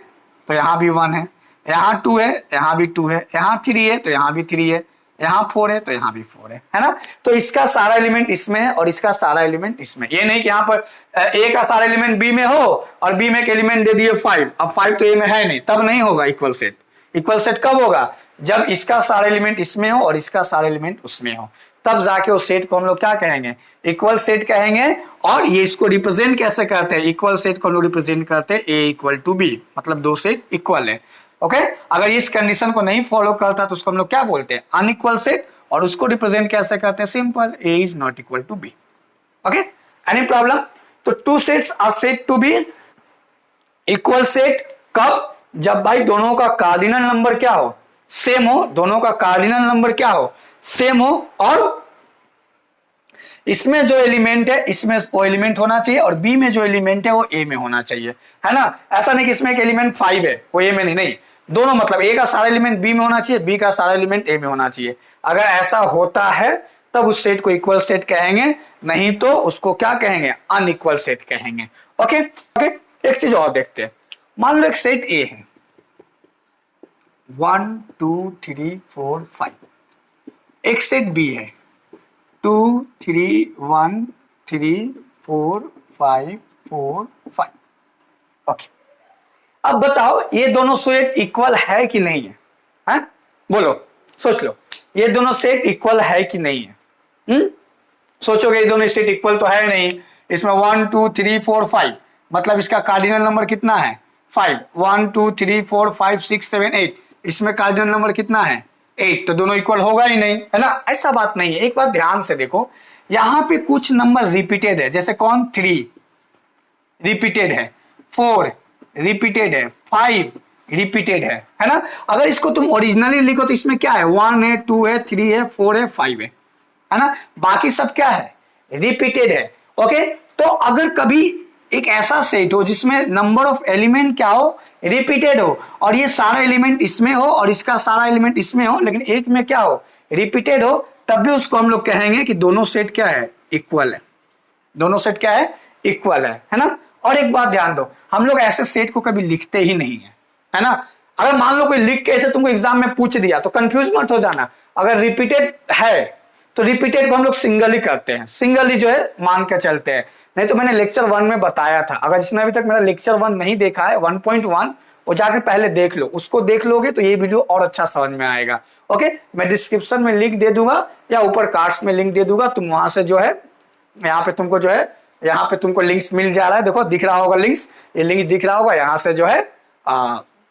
तो यहाँ भी 1 है, यहाँ 2 है यहाँ भी 2 है, यहाँ 3 है तो यहाँ भी 3 है, यहाँ 4 है तो यहाँ भी 4 है ना? तो इसका सारा एलिमेंट इसमें है और इसका सारा एलिमेंट इसमें. ये नहीं कि यहाँ पर ए का सारा एलिमेंट बी में हो और बी में एक एलिमेंट दे दिए 5. अब 5 तो ए में है नहीं, तब नहीं होगा इक्वल सेट. इक्वल सेट कब होगा? जब इसका सारा एलिमेंट इसमें हो और इसका सारा एलिमेंट उसमें हो. तब जाके उस सेट को हम लोग क्या कहेंगे? इक्वल सेट कहेंगे. और ये इसको रिप्रेजेंट कैसे करते हैं? इक्वल सेट को हम लोग रिप्रेजेंट करते हैं ए इक्वल टू बी, मतलब दो सेट इक्वल है. ओके, अगर इस कंडीशन को नहीं फॉलो करता तो उसको हम लोग क्या बोलते हैं? Unequal set. और उसको रिप्रेजेंट कैसे करते हैं? Simple, A is not equal to B. Okay, any problem? तो two sets are said to be equal set कब? जब भाई दोनों का कार्डिनल नंबर क्या हो? सेम हो. दोनों का कार्डिनल नंबर क्या हो? सेम हो. और इसमें जो एलिमेंट है इसमें वो एलिमेंट होना चाहिए और बी में जो एलिमेंट है वो ए में होना चाहिए, है ना? ऐसा नहीं कि इसमें एक एलिमेंट 5 है वो ए में नहीं, दोनों, मतलब ए का सारा एलिमेंट बी में होना चाहिए, बी का सारा एलिमेंट ए में होना चाहिए. अगर ऐसा होता है तब उस सेट को इक्वल सेट कहेंगे, नहीं तो उसको क्या कहेंगे? अनइक्वल सेट कहेंगे. ओके ओके, एक चीज और देखते हैं. मान लो एक सेट ए है 1 2 3 4 5. एक सेट बी है 2 3 1 3 4 5 4 5. ओके, अब बताओ ये दोनों सेट इक्वल है कि नहीं है? हैं? बोलो, सोच लो, ये दोनों सेट इक्वल है कि नहीं है? सोचोगे ये दोनों सेट इक्वल तो है नहीं. इसमें 1 2 3 4 5, मतलब इसका कार्डिनल नंबर कितना है? 5. 1 2 3 4 5 6 7 8, इसमें कार्डिनल नंबर कितना है? 8. तो दोनों इक्वल होगा ही नहीं, है ना? ऐसा बात नहीं है. एक बात ध्यान से देखो, यहां पे कुछ नंबर रिपीटेड है. जैसे कौन? 3 रिपीटेड है, 4 रिपीटेड है, 5 रिपीटेड है ना? अगर इसको तुम ओरिजिनली लिखो तो इसमें क्या है? 1 है 2 है 3 है 4 है 5 है ना? बाकी सब क्या है? रिपीटेड है. ओके, तो अगर कभी एक ऐसा सेट हो जिसमें नंबर ऑफ एलिमेंट क्या हो? रिपीटेड हो, और ये सारा एलिमेंट इसमें हो और इसका सारा एलिमेंट इसमें हो, लेकिन एक में क्या हो? रिपीटेड हो, तब भी उसको हम लोग कहेंगे कि दोनों सेट क्या है? इक्वल है. दोनों सेट क्या है? इक्वल है ना? और एक बात ध्यान दो, हम लोग ऐसे सेट को कभी लिखते ही नहीं है ना? अगर मान लो कोई लिख के ऐसे तुमको एग्जाम में पूछ दिया तो कंफ्यूज मत हो जाना. अगर रिपीटेड है तो रिपीटेड को हम लोग सिंगल ही करते हैं, सिंगल ही जो है मान के चलते हैं. नहीं तो मैंने लेक्चर 1 में बताया था, अगर जिसने अभी तक मेरा लेक्चर 1 नहीं देखा है 1.1, वो जाके पहले देख लो. उसको देख लोगे तो ये वीडियो और अच्छा समझ में आएगा. ओके, मैं डिस्क्रिप्शन में लिंक दे दूंगा या ऊपर कार्ड्स में लिंक दे दूंगा. तुम वहां से जो है यहाँ पे तुमको जो है यहाँ पे तुमको लिंक्स मिल जा रहा है. देखो दिख रहा होगा लिंक्स, ये लिंक्स दिख रहा होगा, यहाँ से जो है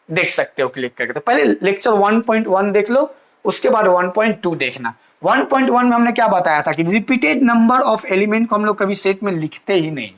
देख सकते हो क्लिक करके. तो पहले लेक्चर 1.1 देख लो, उसके बाद 1.2 देखना। 1.1 में हमने क्या बताया था कि रिपीटेड नंबर ऑफ एलिमेंट को हम लोग कभी सेट में लिखते ही नहीं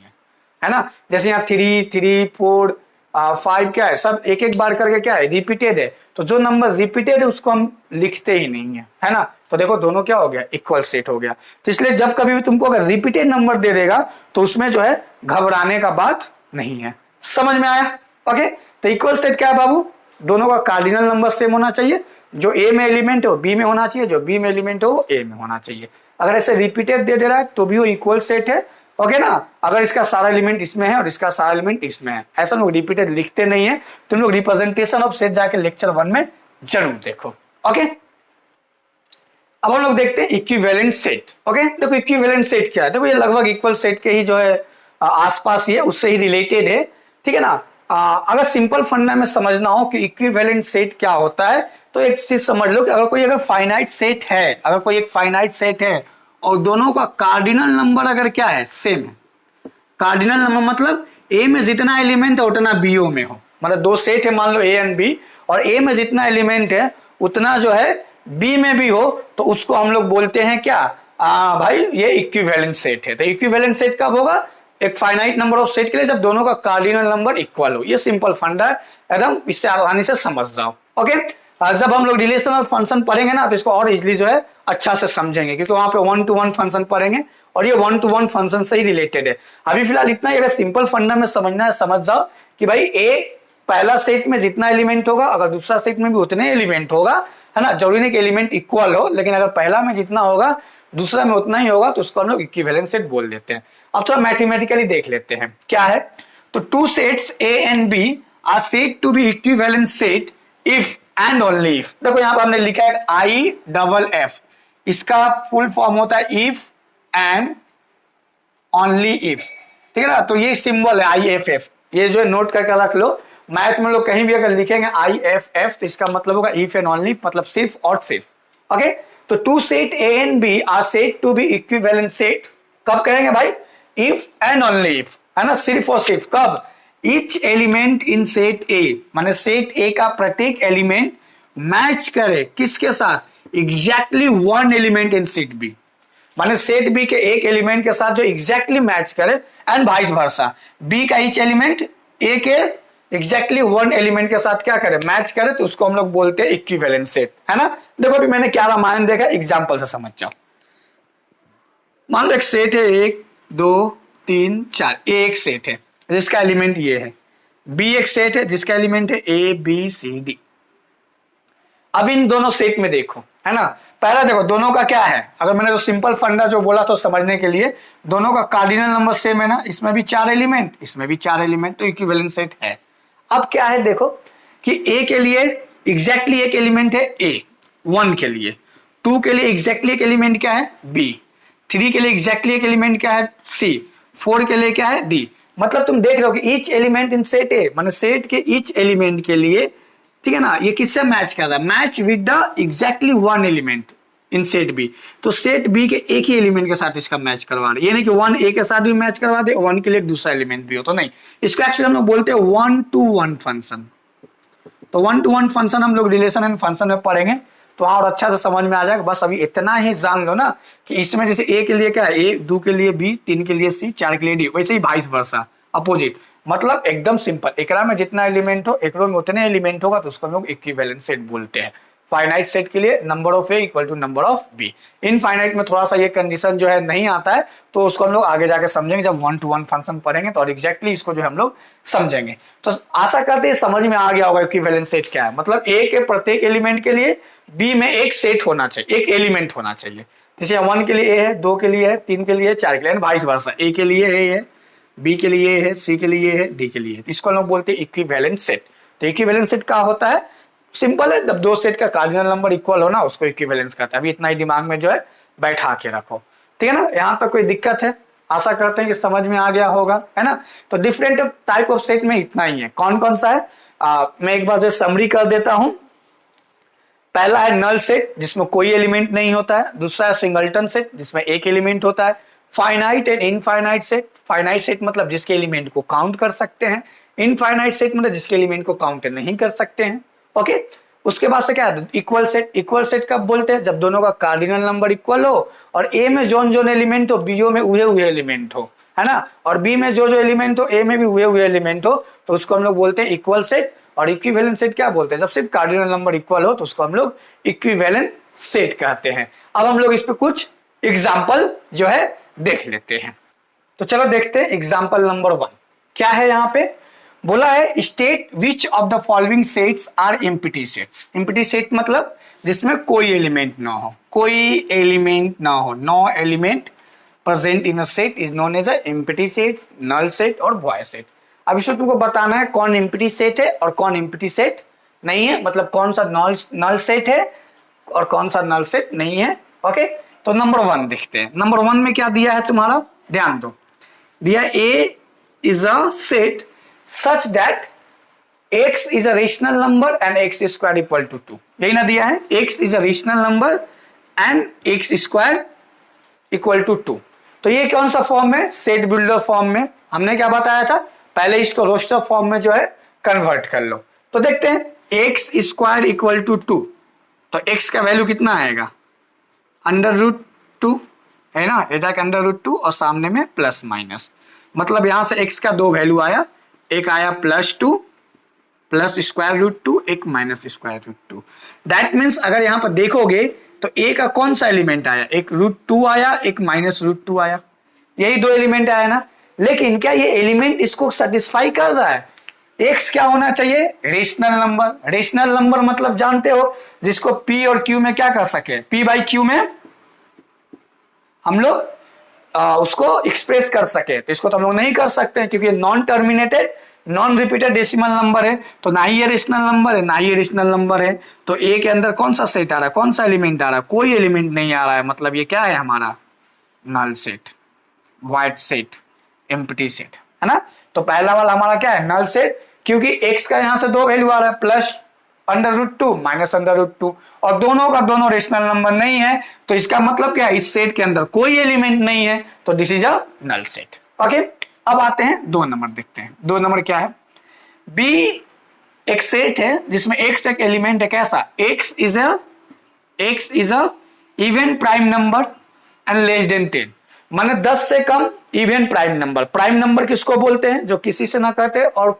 है ना। जैसे यहाँ 3, 3, 4, 5 क्या है, सब एक एक बार करके क्या है, रिपीटेड है। तो जो नंबर रिपीटेड है उसको हम लिखते ही नहीं है ना। तो देखो दोनों क्या हो गया, इक्वल सेट हो गया। तो इसलिए जब कभी भी तुमको अगर रिपीटेड नंबर दे देगा तो उसमें जो है घबराने का बात नहीं है। समझ में आया? ओके, तो इक्वल सेट क्या है बाबू, दोनों का कार्डिनल नंबर सेम होना चाहिए। जो ए में एलिमेंट है वो बी में होना चाहिए, जो बी में एलिमेंट है वो ए में होना चाहिए। अगर ऐसे रिपीटेड दे रहा है तो भी वो इक्वल सेट है। ओके ना, अगर इसका सारा एलिमेंट इसमें है और इसका सारा एलिमेंट इसमें है, ऐसा लोग रिपीटेड लिखते नहीं है। तुम लोग रिप्रेजेंटेशन ऑफ सेट जाके लेक्चर 1 में जरूर देखो। ओके, अब हम लोग देखते हैं इक्विवेलेंट सेट। ओके, देखो इक्विवेलेंट सेट क्या है, देखो ये लगभग इक्वल सेट के ही जो है आसपास ही है, उससे ही रिलेटेड है। ठीक है ना। अगर सिंपल फंडा में समझना हो कि इक्विवेलेंट सेट क्या होता है तो एक चीज समझ लो कि अगर फाइनाइट सेट है, अगर कोई एक फाइनाइट सेट है और दोनों का कार्डिनल नंबर अगर क्या है, सेम है। कार्डिनल नंबर मतलब ए में जितना एलिमेंट है उतना बी में हो, मतलब दो सेट है मान लो ए एंड बी, और ए में जितना एलिमेंट है उतना जो है बी में भी हो, तो उसको हम लोग बोलते हैं क्या, भाई ये इक्विवेलेंट सेट है। तो इक्विवेलेंट सेट कब होगा, एक फाइनाइट नंबर ऑफ सेट के लिए जब दोनों का कार्डिनल नंबर इक्वल हो। ये सिंपल फंडा है, एकदम इससे आसानी से समझ जाओ। ओके, जब हम लोग रिलेशन और फंक्शन पढ़ेंगे ना तो इसको और इजीली जो है अच्छा से समझेंगे, क्योंकि वहां पे 1 to 1 फंक्शन पढ़ेंगे और ये 1 to 1 फंक्शन से ही रिलेटेड है। अभी फिलहाल इतना ही, अगर सिंपल फंडा में समझना है समझ जाओ कि भाई ए पहला सेट में जितना एलिमेंट होगा अगर दूसरा सेट में भी उतने एलिमेंट होगा, है ना। जरूरी नहीं कि एलिमेंट इक्वल हो, लेकिन अगर पहला में जितना होगा दूसरा में उतना ही होगा तो उसको हम लोग इक्विवेलेंट सेट बोल देते हैं। अब थोड़ा मैथमेटिकली देख लेते हैं क्या है। तो two sets A and B are said to be equivalent set if and only if. देखो यहाँ पर हमने लिखा है IFF, इसका फुल फॉर्म होता है इफ एंड ओनली इफ। ठीक है ना, तो ये सिंबल है IFF, ये जो है नोट करके रख लो। मैथ में लोग कहीं भी अगर लिखेंगे IFF तो इसका मतलब होगा इफ एंड ओनली इफ, मतलब सिर्फ और सिर्फ। ओके, तो two set A and B are said to be equivalent set कब कहेंगे भाई, इफ एंड ओनली इफ, है ना, सिर्फ और सिर्फ। कब, ईच एलिमेंट इन सेट ए, माने सेट ए का प्रत्येक एलिमेंट मैच करे किसके साथ, exactly one element in set B, माने सेट बी के एक एलिमेंट के साथ जो एग्जैक्टली मैच करे, एंड वाइस वर्सा, बी का ईच एलिमेंट ए के एग्जैक्टली वन एलिमेंट के साथ क्या करे, मैच करे, तो उसको हम लोग बोलते हैं इक्विवेलेंट सेट, है ना। देखो अभी मैंने क्या रामायण देखा, एग्जाम्पल से समझ जाओ। मान लो एक सेट है 1 2 3 4, ए एक सेट है जिसका एलिमेंट ये है, बी एक सेट है जिसका एलिमेंट है ABCD। अब इन दोनों सेट में देखो, है ना, पहला देखो दोनों का क्या है, अगर मैंने तो सिंपल फंडा जो बोला तो समझने के लिए, दोनों का कार्डिनल नंबर सेम है ना, इसमें भी 4 एलिमेंट इसमें भी 4 एलिमेंट, तो इक्विवेलेंट सेट है। अब क्या है देखो कि ए के लिए एग्जैक्टली एक एलिमेंट है A 1 के लिए, 2 के लिए एग्जैक्टली एक एलिमेंट क्या है B, 3 के लिए एग्जैक्टली एक एलिमेंट क्या है C, 4 के लिए क्या है D। मतलब तुम देख रहे हो कि ईच एलिमेंट इन सेट ए, माने सेट के ईच एलिमेंट के लिए, ठीक है ना, ये किससे मैच कर रहा है, match with the exactly one element in set B. तो सेट बी के एक ही एलिमेंट के साथ इसका मैच करवा रहे, ये नहीं कि 1 ए के साथ भी मैच करवा दे, 1 के लिए एक दूसरा एलिमेंट भी हो, तो नहीं, इसको एक्चुअली हम लोग बोलते हैं 1 to 1 फंक्शन। तो 1 to 1 फंक्शन हम लोग रिलेशन एंड फंक्शन में पढ़ेंगे तो और अच्छा से समझ में आ जाएगा। बस अभी इतना ही जान लो ना कि इसमें जैसे ए के लिए क्या है A, 2 के लिए B, 3 के लिए C, 4 के लिए D, वैसे ही वाइस वर्सा अपोजिट, मतलब एकदम सिंपल। एकरा में जितना एलिमेंट हो एकरो में उतने एलिमेंट होगा तो उसको हम लोग इक्विवेलेंट सेट बोलते हैं। फाइनाइट सेट के लिए number of A equal to number of B. Infinite में थोड़ा सा ये कंडीशन जो है नहीं आता है, तो उसको हम लोग आगे जाके समझेंगे जब 1 to 1 फंक्शन पढ़ेंगे, तो और एग्जैक्टली इसको जो हम लोग समझेंगे। तो आशा करते हैं समझ में आ गया होगा इक्विवेलेंट सेट क्या है। मतलब ए के प्रत्येक एलिमेंट के लिए बी में एक सेट होना चाहिए, एक एलिमेंट होना चाहिए। जैसे 1 के लिए ए है, 2 के लिए है, 3 के लिए है, 4 के लिए, वाइस वर्सा, ए के लिए ए है, बी के लिए है, सी के लिए है, डी के लिए है, इसको हम लोग बोलते हैं इक्विवेलेंट सेट। तो इक्विवेलेंट सेट क्या होता है, सिंपल है, जब दो सेट का कार्डिनल नंबर इक्वल हो ना उसको इक्विवेलेंस कहता है। अभी इतना ही दिमाग में जो है बैठा के रखो, ठीक है ना। यहाँ तक कोई दिक्कत है, आशा करते हैं कि समझ में आ गया होगा, है ना। तो डिफरेंट टाइप ऑफ सेट में इतना ही है। कौन कौन सा है मैं एक बार से समरी कर देता हूं। पहला है नल सेट जिसमें कोई एलिमेंट नहीं होता है, दूसरा है सिंगलटन सेट जिसमें एक एलिमेंट होता है, finite and infinite set. Finite set मतलब जिसके एलिमेंट को काउंट कर सकते हैं, इनफाइनाइट सेट मतलब जिसके एलिमेंट को काउंट नहीं कर सकते हैं। ओके, उसके बाद से क्या है, इक्वल सेट। इक्वल सेट कब बोलते हैं, जब दोनों का कार्डिनल नंबर इक्वल हो और ए में जोन जोन एलिमेंट हो, बी में उहे हुए एलिमेंट हो, है ना, और बी में जो जो एलिमेंट हो, ए में भी उहे हुए एलिमेंट हो, तो उसको हम लोग बोलते हैं इक्वल सेट। और इक्विवेलेंट सेट क्या बोलते हैं, जब सिर्फ कार्डिनल नंबर इक्वल हो तो उसको हम लोग इक्विवेलेंट सेट कहते हैं। अब हम लोग इस पे कुछ एग्जाम्पल जो है देख लेते हैं। तो चलो देखते हैं एग्जाम्पल नंबर 1 क्या है। यहाँ पे बोला है state which of the following sets are empty sets. Empty set मतलब जिसमें कोई एलिमेंट ना हो, कोई एलिमेंट ना हो, no element present in a set is known as a empty set, null set और वॉइड सेट। अब इसमें तुमको बताना है कौन एम्प्टी सेट है और कौन एम्प्टी सेट नहीं है, मतलब कौन सा नल सेट है और कौन सा नल सेट नहीं है। ओके, तो नंबर 1 देखते हैं। नंबर 1 में क्या दिया है तुम्हारा, ध्यान दो, दिया A is a set such that x is a rational number and x square equal to 2, यही ना दिया है, x is a rational number and x square equal to 2। तो ये कौन सा फॉर्म है, सेट बिल्डर फॉर्म में। हमने क्या बताया था, पहले इसको रोस्टर फॉर्म में जो है कन्वर्ट कर लो। तो देखते हैं x स्क्वायर इक्वल टू 2, तो x का वैल्यू कितना आएगा, √2 है ना, √2 और सामने में प्लस माइनस, मतलब यहां से x का 2 वैल्यू आया, एक आया +2 प्लस √2, एक -√2। दैट मीन्स अगर यहां पर देखोगे तो a का कौन सा एलिमेंट आया, एक √2 आया, एक -√2 आया, यही 2 एलिमेंट आया ना। लेकिन क्या ये एलिमेंट इसको सेटिस्फाई कर रहा है, x क्या होना चाहिए, रेशनल नंबर। रेशनल नंबर मतलब जानते हो, जिसको p और q में क्या कर सके, p/q में हम लोग उसको एक्सप्रेस कर सके। तो इसको तो हम लोग नहीं कर सकते हैं क्योंकि non terminated non repeated decimal number है, तो ना ही ये रेशनल नंबर है ना ही ये रेशनल नंबर है। तो ए के अंदर कौन सा सेट आ रहा है, कौन सा एलिमेंट आ रहा है, कोई एलिमेंट नहीं आ रहा है, मतलब ये क्या है हमारा null set, void set, empty set, है ना। तो पहला वाला हमारा क्या है, नल सेट, क्योंकि एक्स का यहां से 2 वैल्यू आ रहा है, +√2 -√2, और दोनों का दोनों रेशनल नंबर नहीं है, तो इसका मतलब क्या है, इस सेट के अंदर कोई एलिमेंट नहीं है, तो this is a null set. Okay, अब आते हैं 2 नंबर देखते हैं। 2 नंबर क्या है, बी एक सेट है जिसमें x एक एलिमेंट है, कैसा, x is a even prime number and less than 10, माने 10 से कम even prime number. Prime number किसको बोलते हैं, जो किसी से ना कहते और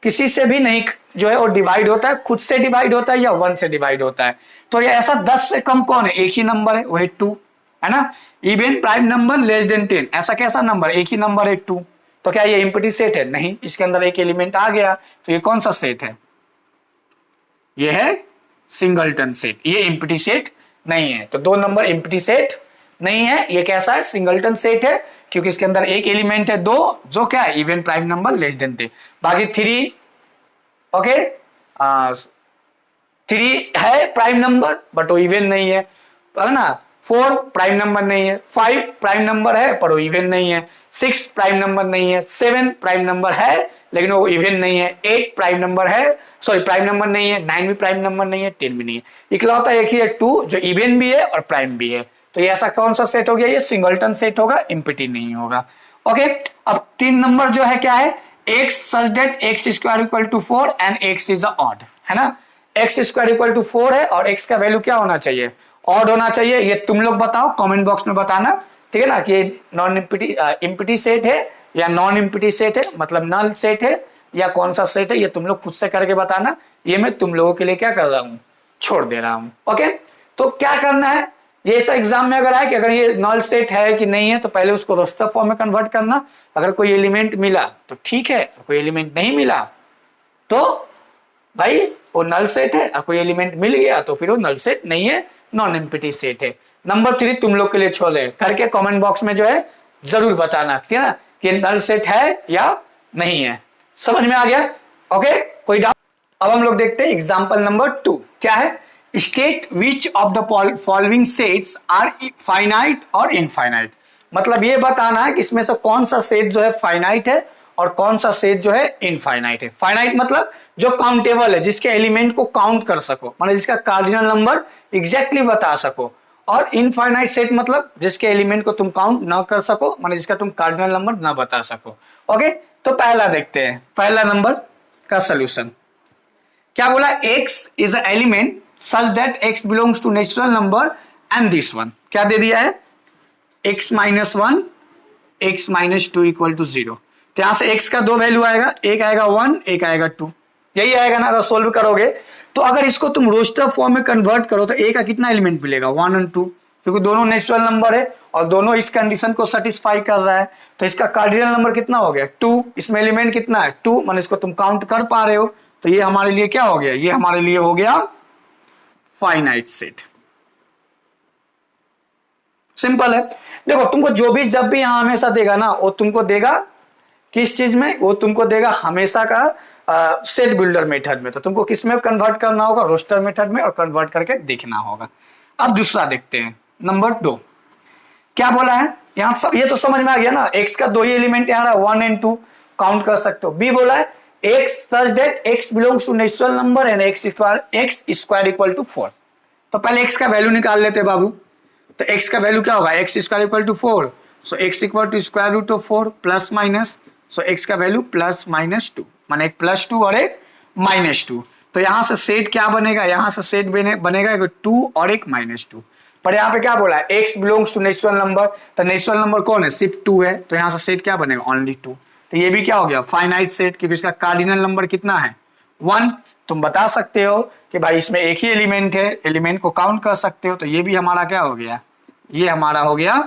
किसी से भी नहीं जो है वो डिवाइड होता है, खुद से डिवाइड होता है या 1 से डिवाइड होता है। तो ये ऐसा 10 से कम कौन है, एक ही नंबर है, वही 2, है ना। Even prime number less than 10, ऐसा कैसा नंबर, एक ही नंबर है 2। तो क्या ये एम्प्टी सेट है, नहीं, इसके अंदर एक एलिमेंट आ गया, तो ये कौन सा सेट है, ये है सिंगलटन सेट, ये एम्प्टी सेट नहीं है। तो 2 नंबर एम्प्टी सेट नहीं है, ये कैसा है, सिंगलटन सेट है, क्योंकि इसके अंदर एक एलिमेंट है 2, जो क्या है, even prime number less than 10। बाकी 3 ओके 3 है प्राइम नंबर बट वो इवन नहीं है ना। 4 प्राइम नंबर नहीं है, 5 प्राइम नंबर है पर वो इवन नहीं है, 6 प्राइम नंबर नहीं है, 7 प्राइम नंबर है लेकिन वो इवन नहीं है, 8 प्राइम नंबर है, सॉरी प्राइम नंबर नहीं है, 9 भी प्राइम नंबर नहीं है, 10 भी नहीं है। इकलौता एक ही है 2 जो इवन भी है और प्राइम भी है। तो ये ऐसा कौन सा सेट हो गया, ये सिंगलटन सेट होगा, एम्प्टी नहीं होगा। ओके, अब 3 नंबर जो है क्या है, x such that x square equal to 4 and x is a odd, है ना। x square equal to 4 है और x का वैल्यू क्या होना चाहिए, ऑड होना चाहिए। ये तुम लोग बताओ, कमेंट बॉक्स में बताना, ठीक है ना, कि नॉन एम्प्टी सेट है या नॉन एम्प्टी सेट है, मतलब नल सेट है या कौन सा सेट है, ये तुम लोग खुद से करके बताना। ये मैं तुम लोगों के लिए क्या कर रहा हूं, छोड़ दे रहा हूं। ओके, तो क्या करना है, ये ऐसा एग्जाम में अगर आए कि अगर ये नल सेट है कि नहीं है, तो पहले उसको रोस्टर फॉर्म में कन्वर्ट करना। अगर कोई एलिमेंट मिला तो ठीक है, कोई एलिमेंट नहीं मिला तो भाई वो नल सेट है, और कोई एलिमेंट मिल गया तो फिर वो नल सेट नहीं है, नॉन एम्प्टी सेट है। नंबर 3 तुम लोग के लिए छोड़े, करके कमेंट बॉक्स में जो है जरूर बताना, ठीक है ना, कि नल सेट है या नहीं है। समझ में आ गया, ओके, कोई डाउट। अब हम लोग देखते हैं एग्जाम्पल नंबर 2 क्या है, state which of the following sets are finite और इनफाइनाइट। मतलब ये बताना है कि इसमें से कौन सा सेट जो है फाइनाइट है और कौन सा सेट जो है इनफाइनाइट है। फाइनाइट मतलब जो काउंटेबल है, जिसके एलिमेंट को काउंट कर सको, मतलब जिसका कार्डिनल नंबर एग्जैक्टली बता सको। और इनफाइनाइट सेट मतलब जिसके एलिमेंट को तुम काउंट ना कर सको, मतलब जिसका तुम कार्डिनल नंबर ना बता सको। ओके, तो पहला देखते हैं, पहला नंबर का सोल्यूशन क्या बोला, x is a element such that x belongs to natural number and this one, क्या दे दिया है, x minus one x minus two equal to 0। तो यहां से x का दो वैल्यू आएगा, एक आएगा 1 एक आएगा 2, यही आएगा ना। अगर सोल्व करोगे तो अगर इसको तुम रोस्टर फॉर्म में कन्वर्ट करो तो a का कितना एलिमेंट मिलेगा, 1 और 2, क्योंकि दोनों नेचुरल नंबर है और दोनों इस कंडीशन को सेटिस्फाई कर रहा है। तो इसका कार्डिनल नंबर कितना हो गया 2, इसमें एलिमेंट कितना है 2, मान इसको तुम काउंट कर पा रहे हो। तो ये हमारे लिए क्या हो गया, ये हमारे लिए हो गया फाइनाइट सेट। सिंपल है। देखो तुमको जो भी जब भी यहां हमेशा देगा ना, वो तुमको देगा किस चीज में, वो तुमको देगा हमेशा का सेट बिल्डर मेथड में। तो तुमको किस में कन्वर्ट करना होगा, रोस्टर मेथड में, और कन्वर्ट करके देखना होगा। अब दूसरा देखते हैं, नंबर 2 क्या बोला है यहां, सब ये तो समझ में आ गया ना, x का दो ही एलिमेंट यहाँ 1 एंड 2 काउंट कर सकते हो। बी बोला है x such that x belongs to natural number and x square equal to 4। तो पहले x का वैल्यू निकाल लेते हैं बाबू। तो x का वैल्यू क्या होगा, x square equal to 4, so x equal to square root of 4 plus minus, so x का वैल्यू प्लस माइनस 2, माने एक प्लस 2 और एक माइनस 2। तो यहां से सेट क्या बनेगा, यहां से सेट बनेगा एक 2 और एक -2। पर यहाँ पे क्या बोला है, x belongs to natural number, तो नेचुरल नंबर कौन है, सिर्फ 2 है। तो यहां से सेट क्या बनेगा, ओनली 2। तो ये भी क्या हो गया, फाइनाइट सेट, क्योंकि इसका कार्डिनल नंबर कितना है 1। तुम बता सकते हो कि भाई इसमें एक ही एलिमेंट है, एलिमेंट को काउंट कर सकते हो। तो ये भी हमारा क्या हो गया, ये हमारा हो गया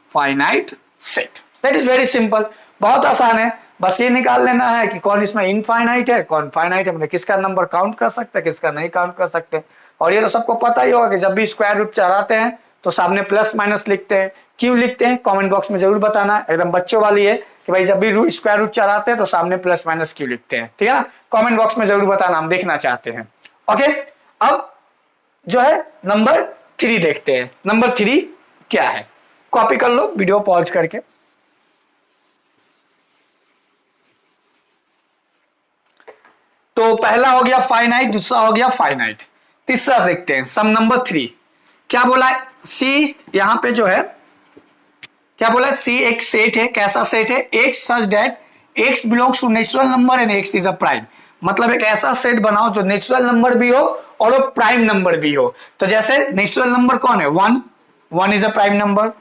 finite set. That is very simple, बहुत आसान है। बस ये निकाल लेना है कि कौन इसमें इनफाइनाइट है, कौन फाइनाइट है, मतलब किसका नंबर काउंट कर सकते हैं, किसका नहीं काउंट कर सकते। और ये तो सबको पता ही होगा कि जब भी स्क्वायर रूट चढ़ाते हैं तो सामने प्लस माइनस लिखते हैं। क्यों लिखते हैं, कमेंट बॉक्स में जरूर बताना, एकदम बच्चों वाली है कि भाई जब भी स्क्वायर रूट चढ़ाते हैं तो सामने प्लस माइनस क्यों लिखते हैं, ठीक है ना। कमेंट बॉक्स में जरूर बताना, हम देखना चाहते हैं। ओके, अब जो है नंबर 3 देखते हैं। नंबर 3 क्या है, कॉपी कर लो वीडियो पॉज करके। तो पहला हो गया फाइनाइट, दूसरा हो गया फाइनाइट, तीसरा देखते हैं सम नंबर 3। क्या बोला है, सी यहां पे जो है क्या बोला है, सी एक सेट है, कैसा सेट है, x such that x belongs to natural number and x is a prime. मतलब एक ऐसा सेट बनाओ जो नेचुरल नंबर भी हो और वो प्राइम नंबर भी हो। तो जैसे नेचुरल नंबर कौन है, 1 is a prime number,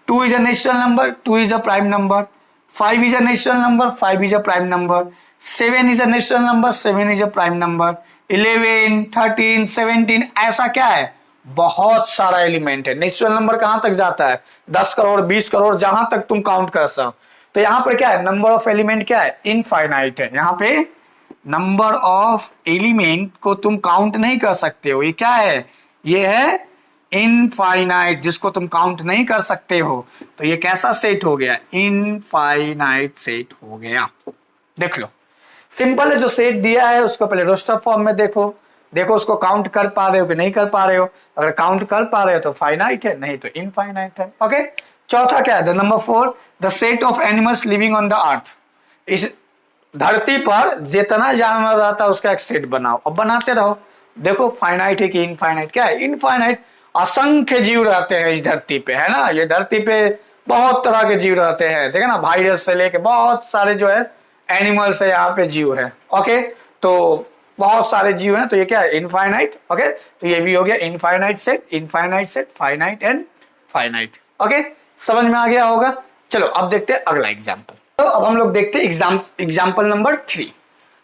2 is a natural number, 2 is a prime number, 5 is a natural number, 5 is a prime number, 7 is a natural number, 7 is a prime number, 11, 13, 17, ऐसा क्या है, बहुत सारा एलिमेंट है। Natural number कहां तक जाता है, 10 करोड़ 20 करोड़, जहां तक तुम काउंट कर सको। तो यहां पर क्या है, नंबर ऑफ एलिमेंट क्या है, इनफाइनाइट है। यहां पे नंबर ऑफ एलिमेंट को तुम काउंट नहीं कर सकते हो, ये क्या है, ये है इनफाइनाइट, जिसको तुम काउंट नहीं कर सकते हो। तो ये कैसा सेट हो गया, इनफाइनाइट सेट हो गया। देख लो, सिंपल है, जो सेट दिया है उसको पहले रोस्टर फॉर्म में देखो, देखो उसको काउंट कर पा रहे हो कि नहीं कर पा रहे हो। अगर काउंट कर पा रहे हो तो फाइनाइट है, नहीं तो इनफाइनाइट है। ओके, चौथा क्या है, the number 4, the set of animals living on the earth. इस धरती पर जितना जानवर रहता है उसका एक सेट बनाओ, अब बनाते रहो। देखो फाइनाइट है कि इनफाइनाइट, क्या है, इनफाइनाइट। असंख्य जीव रहते हैं इस धरती पे, है ना। ये धरती पे बहुत तरह के जीव रहते हैं, ठीक है ना, वायरस से लेके बहुत सारे जो है एनिमल्स है, यहाँ पे जीव है। ओके, तो बहुत सारे जीव हैं, तो ये क्या है, इनफाइनाइट। ओके, तो ये भी हो गया infinite set, finite and finite. Okay, समझ में आ गया होगा। चलो अब देखते हैं अगला एग्जाम्पल। तो अब हम लोग देखते हैं एग्जाम्पल नंबर 3।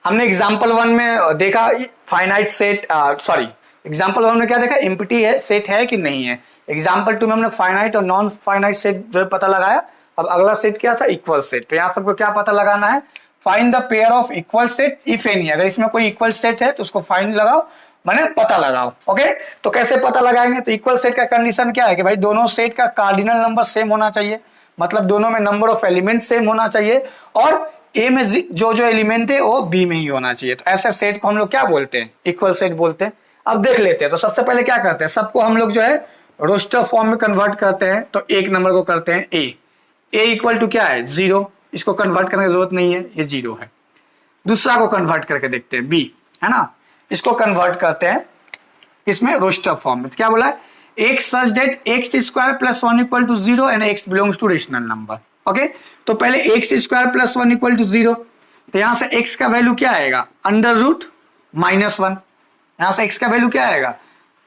हमने एग्जाम्पल 1 में देखा फाइनाइट सेट, सॉरी एग्जाम्पल 1 में क्या देखा, एम्प्टी है, सेट है कि नहीं है। एग्जाम्पल 2 में हमने फाइनाइट और नॉन फाइनाइट सेट जो है पता लगाया। अब अगला सेट क्या था, इक्वल सेट। तो यहाँ सबको क्या पता लगाना है, find the pair of equal set if any. अगर इसमें कोई इक्वल सेट है तो उसको फाइंड लगाओ, माने पता लगाओ। ओके, तो कैसे पता लगाएंगे, तो इक्वल सेट का कंडीशन क्या है कि भाई दोनों सेट का कार्डिनल नंबर सेम होना चाहिए, मतलब दोनों में नंबर ऑफ एलिमेंट सेम होना चाहिए, और ए में जो जो एलिमेंट है वो बी में ही होना चाहिए। तो ऐसे सेट को हम लोग क्या बोलते हैं, इक्वल सेट बोलते हैं। अब देख लेते हैं, तो सबसे पहले क्या करते हैं, सबको हम लोग जो है रोस्टर फॉर्म में कन्वर्ट करते हैं। तो एक नंबर को करते हैं ए इक्वल टू क्या है 0, इसको कन्वर्ट करने की जरूरत नहीं है, ये 0 है। दूसरा को कन्वर्ट करके देखते हैं बी, है ना, इसको कन्वर्ट करते हैं इसमें रोस्टर फॉर्म में। तो क्या बोला है, x such that x square plus 1 equal to 0 and x belongs to rational number. Okay, तो पहले x square plus 1 equal to 0, तो यहां से एक्स का वैल्यू क्या आएगा, अंडर रूट -1, यहां से x का वैल्यू क्या आएगा,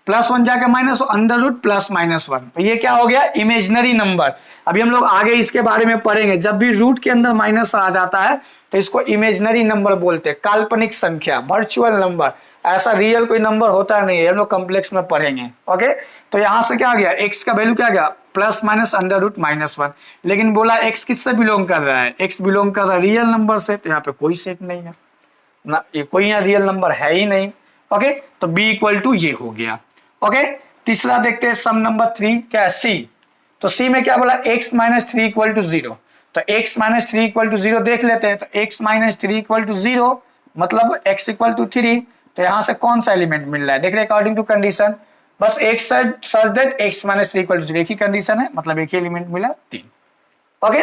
+1 जाके माइनस, अंडर रूट प्लस -1, तो ये क्या हो गया, इमेजनरी नंबर। अभी हम लोग आगे इसके बारे में पढ़ेंगे, जब भी रूट के अंदर माइनस आ जाता है तो इसको इमेजनरी नंबर बोलते हैं, काल्पनिक संख्या, वर्चुअल नंबर। ऐसा रियल कोई नंबर होता नहीं है, हम लोग कॉम्प्लेक्स में पढ़ेंगे। ओके, तो यहां से क्या आ गया, x का वैल्यू क्या आ गया, प्लस माइनस अंडर रूट -1। लेकिन बोला x किससे बिलोंग कर रहा है, x बिलोंग कर रहा है रियल नंबर से, तो यहाँ पे कोई सेट नहीं है ना, ये कोई यहाँ रियल नंबर है ही नहीं। ओके, तो b इक्वल टू ये हो गया। ओके, तीसरा देखते हैं सम नंबर 3 क्या है, c। तो c में क्या बोला, x माइनस 3 इक्वल टू 0, तो x माइनस 3 इक्वल टू 0 देख लेते हैं। तो x माइनस 3 इक्वल टू 0 मतलब x इक्वल टू 3, तो यहां से कौन सा एलिमेंट मिल रहा है, देख रहे अकॉर्डिंग टू कंडीशन, बस एक such that x minus 3 equal to 0, एक ही कंडीशन है, मतलब एक ही एलिमेंट मिला 3। ओके,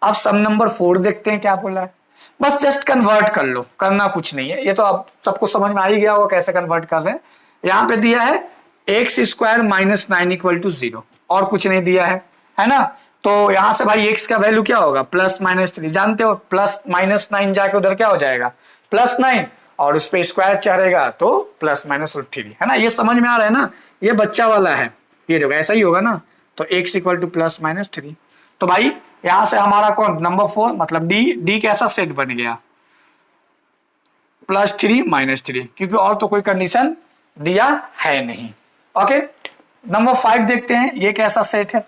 अब सम नंबर 4 देखते हैं क्या बोला है, बस जस्ट कन्वर्ट कर लो, करना कुछ नहीं है, ये तो आप सबको समझ में आ ही गया होगा कैसे कन्वर्ट कर रहे हैं। यहाँ पे दिया है x square minus 9 equal to 0, और कुछ नहीं दिया है ना। तो यहां से भाई x का वैल्यू क्या होगा, प्लस माइनस 3, जानते हो प्लस माइनस 9 जाके उधर क्या हो जाएगा, +9, और उस पर स्क्वायर चढ़ेगा तो प्लस माइनस 3, है ना, ये समझ में आ रहा है ना, ये बच्चा वाला है, ये देखो ऐसा ही होगा ना। तो x equal two plus minus 3, तो भाई यहां से हमारा कौन, नंबर 4 मतलब डी कैसा सेट बन गया, +3 -3, क्योंकि और तो कोई कंडीशन दिया है नहीं। ओके, नंबर 5 देखते हैं, ये कैसा सेट है,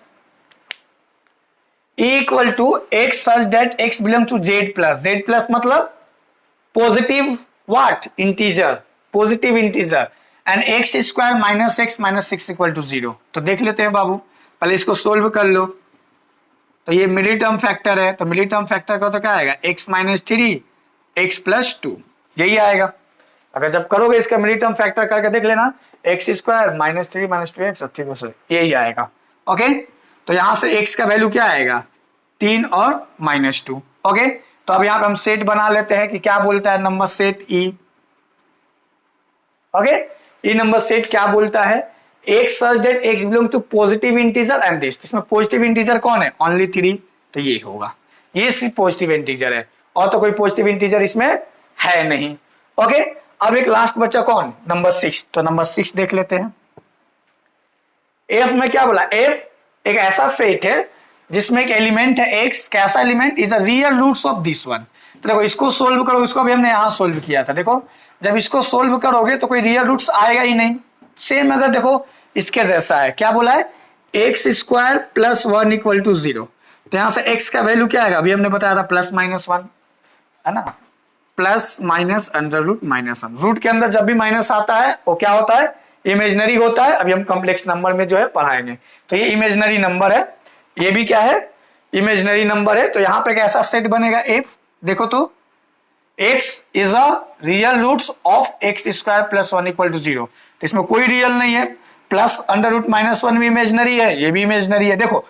equal to x such that x belong to z+ मतलब positive what, integer, positive integer, and x square minus x minus 6 equal to 0। तो देख लेते हैं बाबू, पहले इसको सोल्व कर लो। तो ये मिडिल टर्म फैक्टर है, तो मिडिल टर्म फैक्टर का तो क्या आएगा, x माइनस 3 x प्लस 2, यही आएगा। अगर जब करोगे इसका मिडिल टर्म फैक्टर करके देख लेना, x स्क्वायर -3 - 2x 2 यही आएगा। ओके, तो यहां से x का वैल्यू क्या आएगा, 3 और -2। ओके, तो अब यहां पे हम सेट बना लेते हैं कि क्या बोलता है number set E। Okay, E number set क्या बोलता है, x such that x belong to positive integer and this, इसमें पॉजिटिव इंटीजर कौन है, ओनली 3, तो ये होगा, ये सिर्फ पॉजिटिव इंटीजर है, और तो कोई पॉजिटिव इंटीजर इसमें है नहीं। ओके, अब एक लास्ट बच्चा कौन, नंबर 6, तो नंबर 6 देख लेते हैं। f में क्या बोला, f एक ऐसा सेट है जिसमें एक एलिमेंट है x, कैसा element, is a real roots of this one. तो देखो इसको सोल्व करो, इसको भी हमने यहां सोल्व किया था, देखो जब इसको सोल्व करोगे तो कोई रियल रूट्स आएगा ही नहीं। सेम अगर देखो इसके जैसा है, क्या बोला है, x square plus 1 equal to 0, तो यहां से x का वैल्यू क्या आएगा, अभी हमने बताया था प्लस माइनस 1, है ना, plus minus under root -1। Root के अंदर जब भी माइनस आता है वो क्या होता है, इमेजनरी होता है। अभी हम कॉम्प्लेक्स नंबर में जो है पढ़ाएंगे, तो ये इमेजनरी नंबर है, ये भी क्या है, इमेजनरी नंबर है। तो यहां पे कैसा सेट बनेगा f, देखो तो x is a real roots of x square plus 1 equal to 0, तो इसमें कोई रियल नहीं है, प्लस अंडर रूट -1 भी इमेजनरी है, ये भी इमेजनरी है। देखो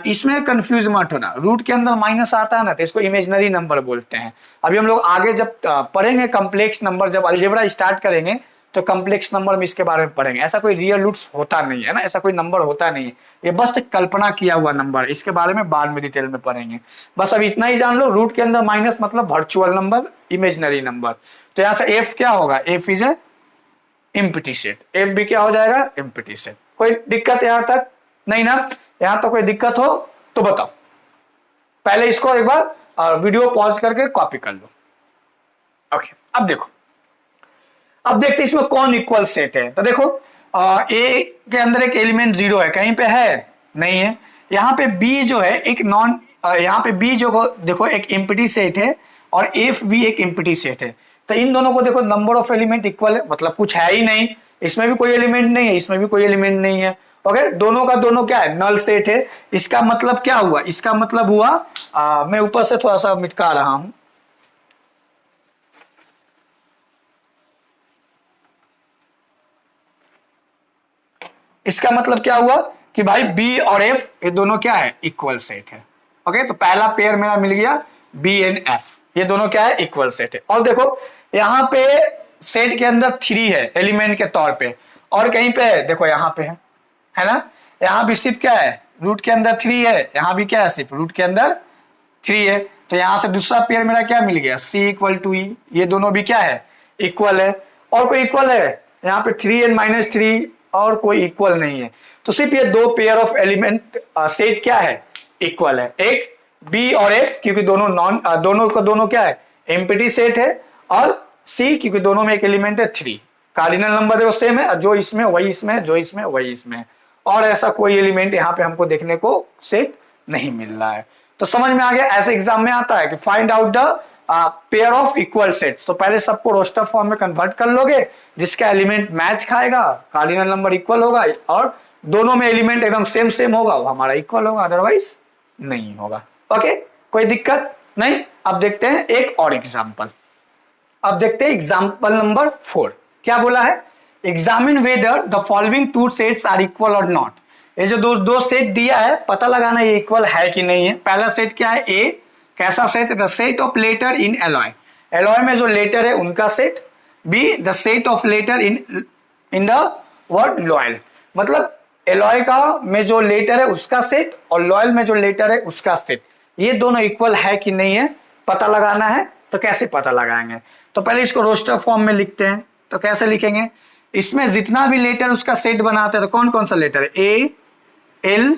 इसमें कंफ्यूज मत होना, रूट के अंदर माइनस आता है ना तो इसको इमेजनरी नंबर बोलते हैं। अभी हम लोग आगे जब पढ़ेंगे कॉम्प्लेक्स नंबर, जब अलजेब्रा स्टार्ट करेंगे तो कॉम्प्लेक्स नंबर में इसके बारे में पढ़ेंगे। ऐसा कोई रियल रूट्स होता नहीं है ना, ऐसा कोई नंबर होता नहीं है, ये बस एक कल्पना किया हुआ नंबर, इसके बारे में बाद में डिटेल में पढ़ेंगे। बस अभी इतना ही जान लो, रूट के अंदर माइनस मतलब वर्चुअल नंबर, इमेजनरी नंबर। तो यहाँ से एफ क्या होगा, F is a empty set, F भी क्या हो जाएगा, एम्प्टी सेट। कोई दिक्कत यहाँ तक नहीं ना, यहाँ तो कोई दिक्कत हो तो बताओ, पहले इसको एक बार वीडियो पॉज करके कॉपी कर लो। ओके, अब देखो, अब देखते इसमें कौन इक्वल सेट है। तो देखो ए के अंदर एक एलिमेंट 0 है, कहीं पे है नहीं है। यहाँ पे बी जो है एक नॉन, यहाँ पे बी जो देखो एक एम्प्टी सेट है, और एफ भी एक एम्प्टी सेट है। तो इन दोनों को देखो नंबर ऑफ एलिमेंट इक्वल है, मतलब कुछ है ही नहीं, इसमें भी कोई एलिमेंट नहीं है, इसमें भी कोई एलिमेंट नहीं है। ओके, दोनों का दोनों क्या है, नल सेट है। इसका मतलब क्या हुआ, इसका मतलब हुआ मैं ऊपर से थोड़ा सा मिटका रहा हूं, इसका मतलब क्या हुआ कि भाई बी और एफ ये दोनों क्या है, इक्वल सेट है। ओके, तो पहला पेयर मेरा मिल गया बी एंड एफ, ये दोनों क्या है, इक्वल सेट है। और देखो यहाँ पे सेट के अंदर 3 है एलिमेंट के तौर पे, और कहीं पे है, देखो यहाँ पे है ना, यहाँ भी सिर्फ क्या है, रूट के अंदर 3 है, यहाँ भी क्या है, सिर्फ रूट के अंदर 3 है। तो यहाँ से दूसरा पेयर मेरा क्या मिल गया, सी इक्वल टू ई, ये दोनों भी क्या है, इक्वल है। और कोई इक्वल है? यहाँ पे 3n-3 और कोई इक्वल नहीं है। तो सिर्फ ये दो पेयर ऑफ एलिमेंट सेट क्या है, इक्वल है, एक बी और एफ क्योंकि दोनों का दोनों क्या है, एम्प्टी सेट है, और सी क्योंकि दोनों में एक एलिमेंट है 3। कार्डिनल नंबर है वो सेम है, जो इसमें वही इसमें है, जो इसमें वही इसमें है, और ऐसा कोई एलिमेंट यहाँ पे हमको देखने को सेट नहीं मिल रहा है। तो समझ में आ गया, ऐसे एग्जाम में आता है कि find out the pair of equal sets. तो पहले सबको रोस्टर फॉर्म में कन्वर्ट कर लोगे, जिसका एलिमेंट मैच खाएगा, कार्डिनल नंबर इक्वल होगा और दोनों में एलिमेंट एकदम सेम सेम होगा, वो हमारा इक्वल होगा, अदरवाइज नहीं होगा। ओके, कोई दिक्कत नहीं। अब देखते हैं एक और एग्जाम्पल। अब देखते हैं एग्जाम्पल नंबर 4 क्या बोला है, examine whether the following two sets are equal और नॉट। ये जो दो सेट दिया है, पता लगाना ये इक्वल है कि नहीं है। पहला सेट क्या है, ए, कैसा सेट है, the set of letter in alloy, alloy में जो लेटर है उनका set. B, the set of letter in the word loyal, मतलब एलॉय का में जो लेटर है उसका सेट और लॉयल में जो लेटर है उसका सेट, ये दोनों इक्वल है कि नहीं है पता लगाना है। तो कैसे पता लगाएंगे, तो पहले इसको रोस्टर फॉर्म में लिखते हैं। तो कैसे लिखेंगे, इसमें जितना भी लेटर उसका सेट बनाते हैं, तो कौन कौन सा लेटर है, ए, एल,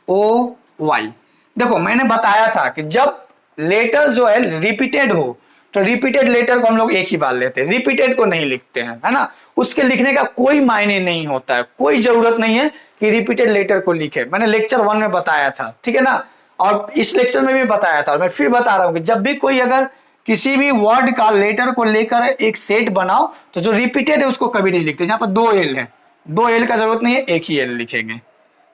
ओ, वाई। देखो मैंने बताया था कि जब लेटर जो है रिपीटेड हो तो रिपीटेड लेटर को हम लोग एक ही बार लेते हैं, रिपीटेड को नहीं लिखते हैं, है ना। उसके लिखने का कोई मायने नहीं होता है, कोई जरूरत नहीं है कि रिपीटेड लेटर को लिखे। मैंने लेक्चर 1 में बताया था, ठीक है ना, और इस लेक्चर में भी बताया था, और मैं फिर बता रहा हूं कि जब भी कोई अगर किसी भी वर्ड का लेटर को लेकर एक सेट बनाओ तो जो रिपीटेड है उसको कभी नहीं लिखते। यहाँ पर 2 एल है, 2 एल का जरूरत नहीं है, एक ही एल लिखेंगे।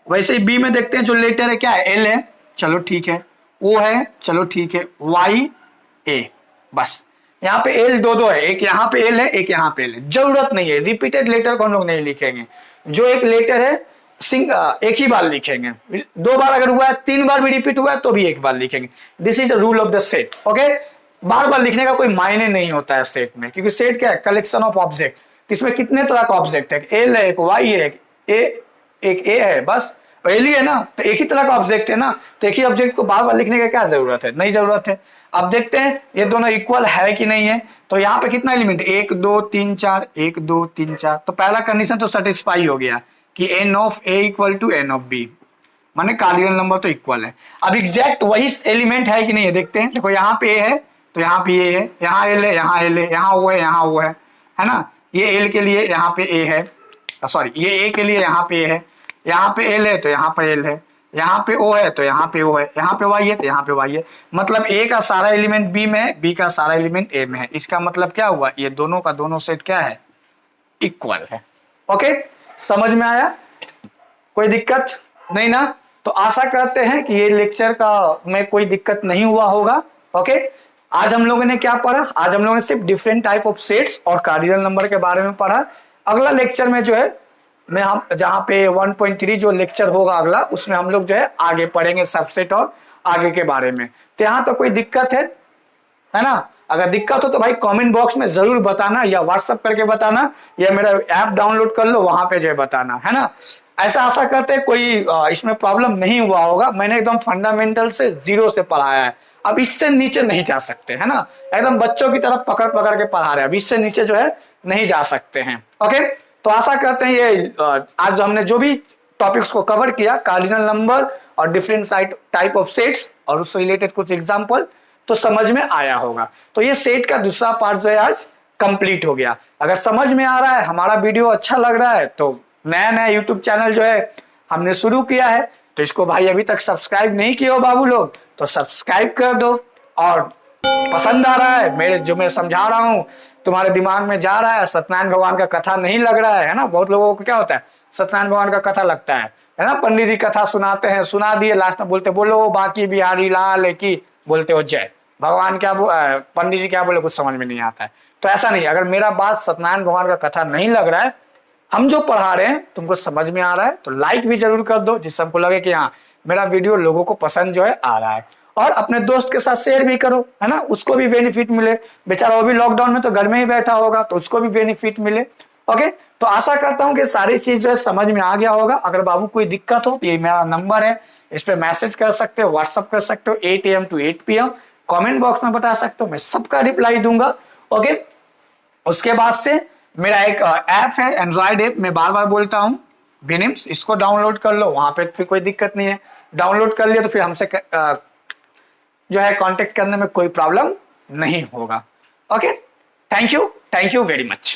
वैसे ही बी में देखते हैं, जो लेटर है क्या है, एल है, चलो ठीक है, ओ है, चलो ठीक है, वाई, ए, बस। यहाँ पे एल दो है, एक यहाँ पे एल है, एक यहाँ पे एल है, जरूरत नहीं है, रिपीटेड लेटर को हम लोग नहीं लिखेंगे। जो एक लेटर है एक ही बार लिखेंगे, 2 बार अगर हुआ है, 3 बार भी रिपीट हुआ है तो भी एक बार लिखेंगे। This is the rule of the set. Okay, बार बार लिखने का कोई मायने नहीं होता है सेट में, क्योंकि सेट क्या है, कलेक्शन ऑफ ऑब्जेक्ट। इसमें कितने तरह का ऑब्जेक्ट है, एल है, एक वाई है, एक ए है, बस एल ही है ना, तो एक ही तरह का ऑब्जेक्ट है ना, तो एक ही ऑब्जेक्ट को बार बार लिखने का क्या जरूरत है, नहीं जरूरत है। अब देखते हैं ये दोनों इक्वल है कि नहीं है। तो यहाँ पे कितना एलिमेंट, 1 2 3 4, 1 2 3 4, तो पहला कंडीशन तो सेटिस्फाई हो गया कि n of A equal to n of B, माने कार्डिनल नंबर तो इक्वल है। अब एग्जैक्ट वही एलिमेंट है कि नहीं है देखते हैं। देखो यहाँ पे ए है तो यहाँ पे ए है, यहाँ एल है, यहाँ एल है, यहाँ ओ है, यहाँ ओ है ना। ये एल के लिए यहाँ पे ए है, सॉरी ये ए के लिए यहाँ पे ए है, यहाँ पे एल है तो यहाँ पे एल है, यहाँ पे ओ है तो यहाँ पे ओ है, यहाँ पे वाई है तो यहाँ पे वाई है। मतलब ए का सारा एलिमेंट बी में है, बी का सारा एलिमेंट ए में है। इसका मतलब क्या हुआ, ये दोनों का दोनों सेट क्या है, इक्वल है। ओके, समझ में आया, कोई दिक्कत नहीं ना। तो आशा करते हैं कि ये लेक्चर का में कोई दिक्कत नहीं हुआ होगा। ओके, आज हम लोगों ने क्या पढ़ा, आज हम लोगों ने सिर्फ डिफरेंट टाइप ऑफ सेट्स और कार्डिनल नंबर के बारे में पढ़ा। अगला लेक्चर में जो है मैं हम जहाँ पे 1.3 जो लेक्चर होगा अगला, उसमें हम लोग जो है आगे पढ़ेंगे सबसेट और आगे के बारे में। तो यहाँ तो कोई दिक्कत है ना, अगर दिक्कत हो तो भाई कमेंट बॉक्स में जरूर बताना, या व्हाट्सएप करके बताना, या मेरा ऐप डाउनलोड कर लो वहां पे जो है बताना, है ना। ऐसा आशा करते हैं कोई इसमें प्रॉब्लम नहीं हुआ होगा। मैंने एकदम फंडामेंटल से 0 से पढ़ाया है, अब इससे नीचे नहीं जा सकते, है ना। एकदम बच्चों की तरफ पकड़ पकड़ के पढ़ा रहे हैं, अब इससे नीचे जो है नहीं जा सकते हैं। ओके, तो आशा करते हैं ये आज हमने जो भी टॉपिक्स को कवर किया, कार्डिनल नंबर और डिफरेंट टाइप ऑफ सेट्स और उससे रिलेटेड कुछ एग्जाम्पल, तो समझ में आया होगा। तो ये सेट का दूसरा पार्ट जो है आज कंप्लीट हो गया। अगर समझ में आ रहा है, हमारा वीडियो अच्छा लग रहा है, तो नया यूट्यूब चैनल जो है हमने शुरू किया है, तो इसको भाई अभी तक सब्सक्राइब नहीं किए हो बाबू लोग, तो सब्सक्राइब कर दो। और पसंद आ रहा है मेरे जो मैं समझा रहा हूँ, तुम्हारे दिमाग में जा रहा है, सत्यनारायण भगवान का कथा नहीं लग रहा है ना। बहुत लोगों को क्या होता है, सत्यनारायण भगवान का कथा लगता है ना, पंडित जी कथा सुनाते हैं, सुना दिए, लास्ट में बोलते बोलो बाकी बिहारी लाल की, बोलते हो जय। भगवान क्या पंडित जी क्या बोले कुछ समझ में नहीं आता है। तो ऐसा नहीं, अगर मेरा बात सत्यनारायण भगवान का कथा नहीं लग रहा है, हम जो पढ़ा रहे हैं तुमको समझ में आ रहा है, तो लाइक भी जरूर कर दो, जिससे हमको लगे कि हाँ मेरा वीडियो लोगों को पसंद जो है आ रहा है। और अपने दोस्त के साथ शेयर भी करो, है ना, उसको भी बेनिफिट मिले। बेचारा वो भी लॉकडाउन में तो घर में ही बैठा होगा, तो उसको भी बेनिफिट मिले। ओके, तो आशा करता हूँ कि सारी चीज जो है समझ में आ गया होगा। अगर बाबू कोई दिक्कत हो तो ये मेरा नंबर है, इस पे मैसेज कर सकते हो, व्हाट्सअप कर सकते हो, 8 AM to 8 PM comment box में बता सकते हो, मैं सबका रिप्लाई दूंगा। ओके, उसके बाद से मेरा एक ऐप है, एंड्रॉयड ऐप, मैं बार बार बोलता हूँ, बिनिम्स, इसको डाउनलोड कर लो, वहां पे फिर कोई दिक्कत नहीं है। डाउनलोड कर लिया तो फिर हमसे जो है कांटेक्ट करने में कोई प्रॉब्लम नहीं होगा। Okay, thank you very much.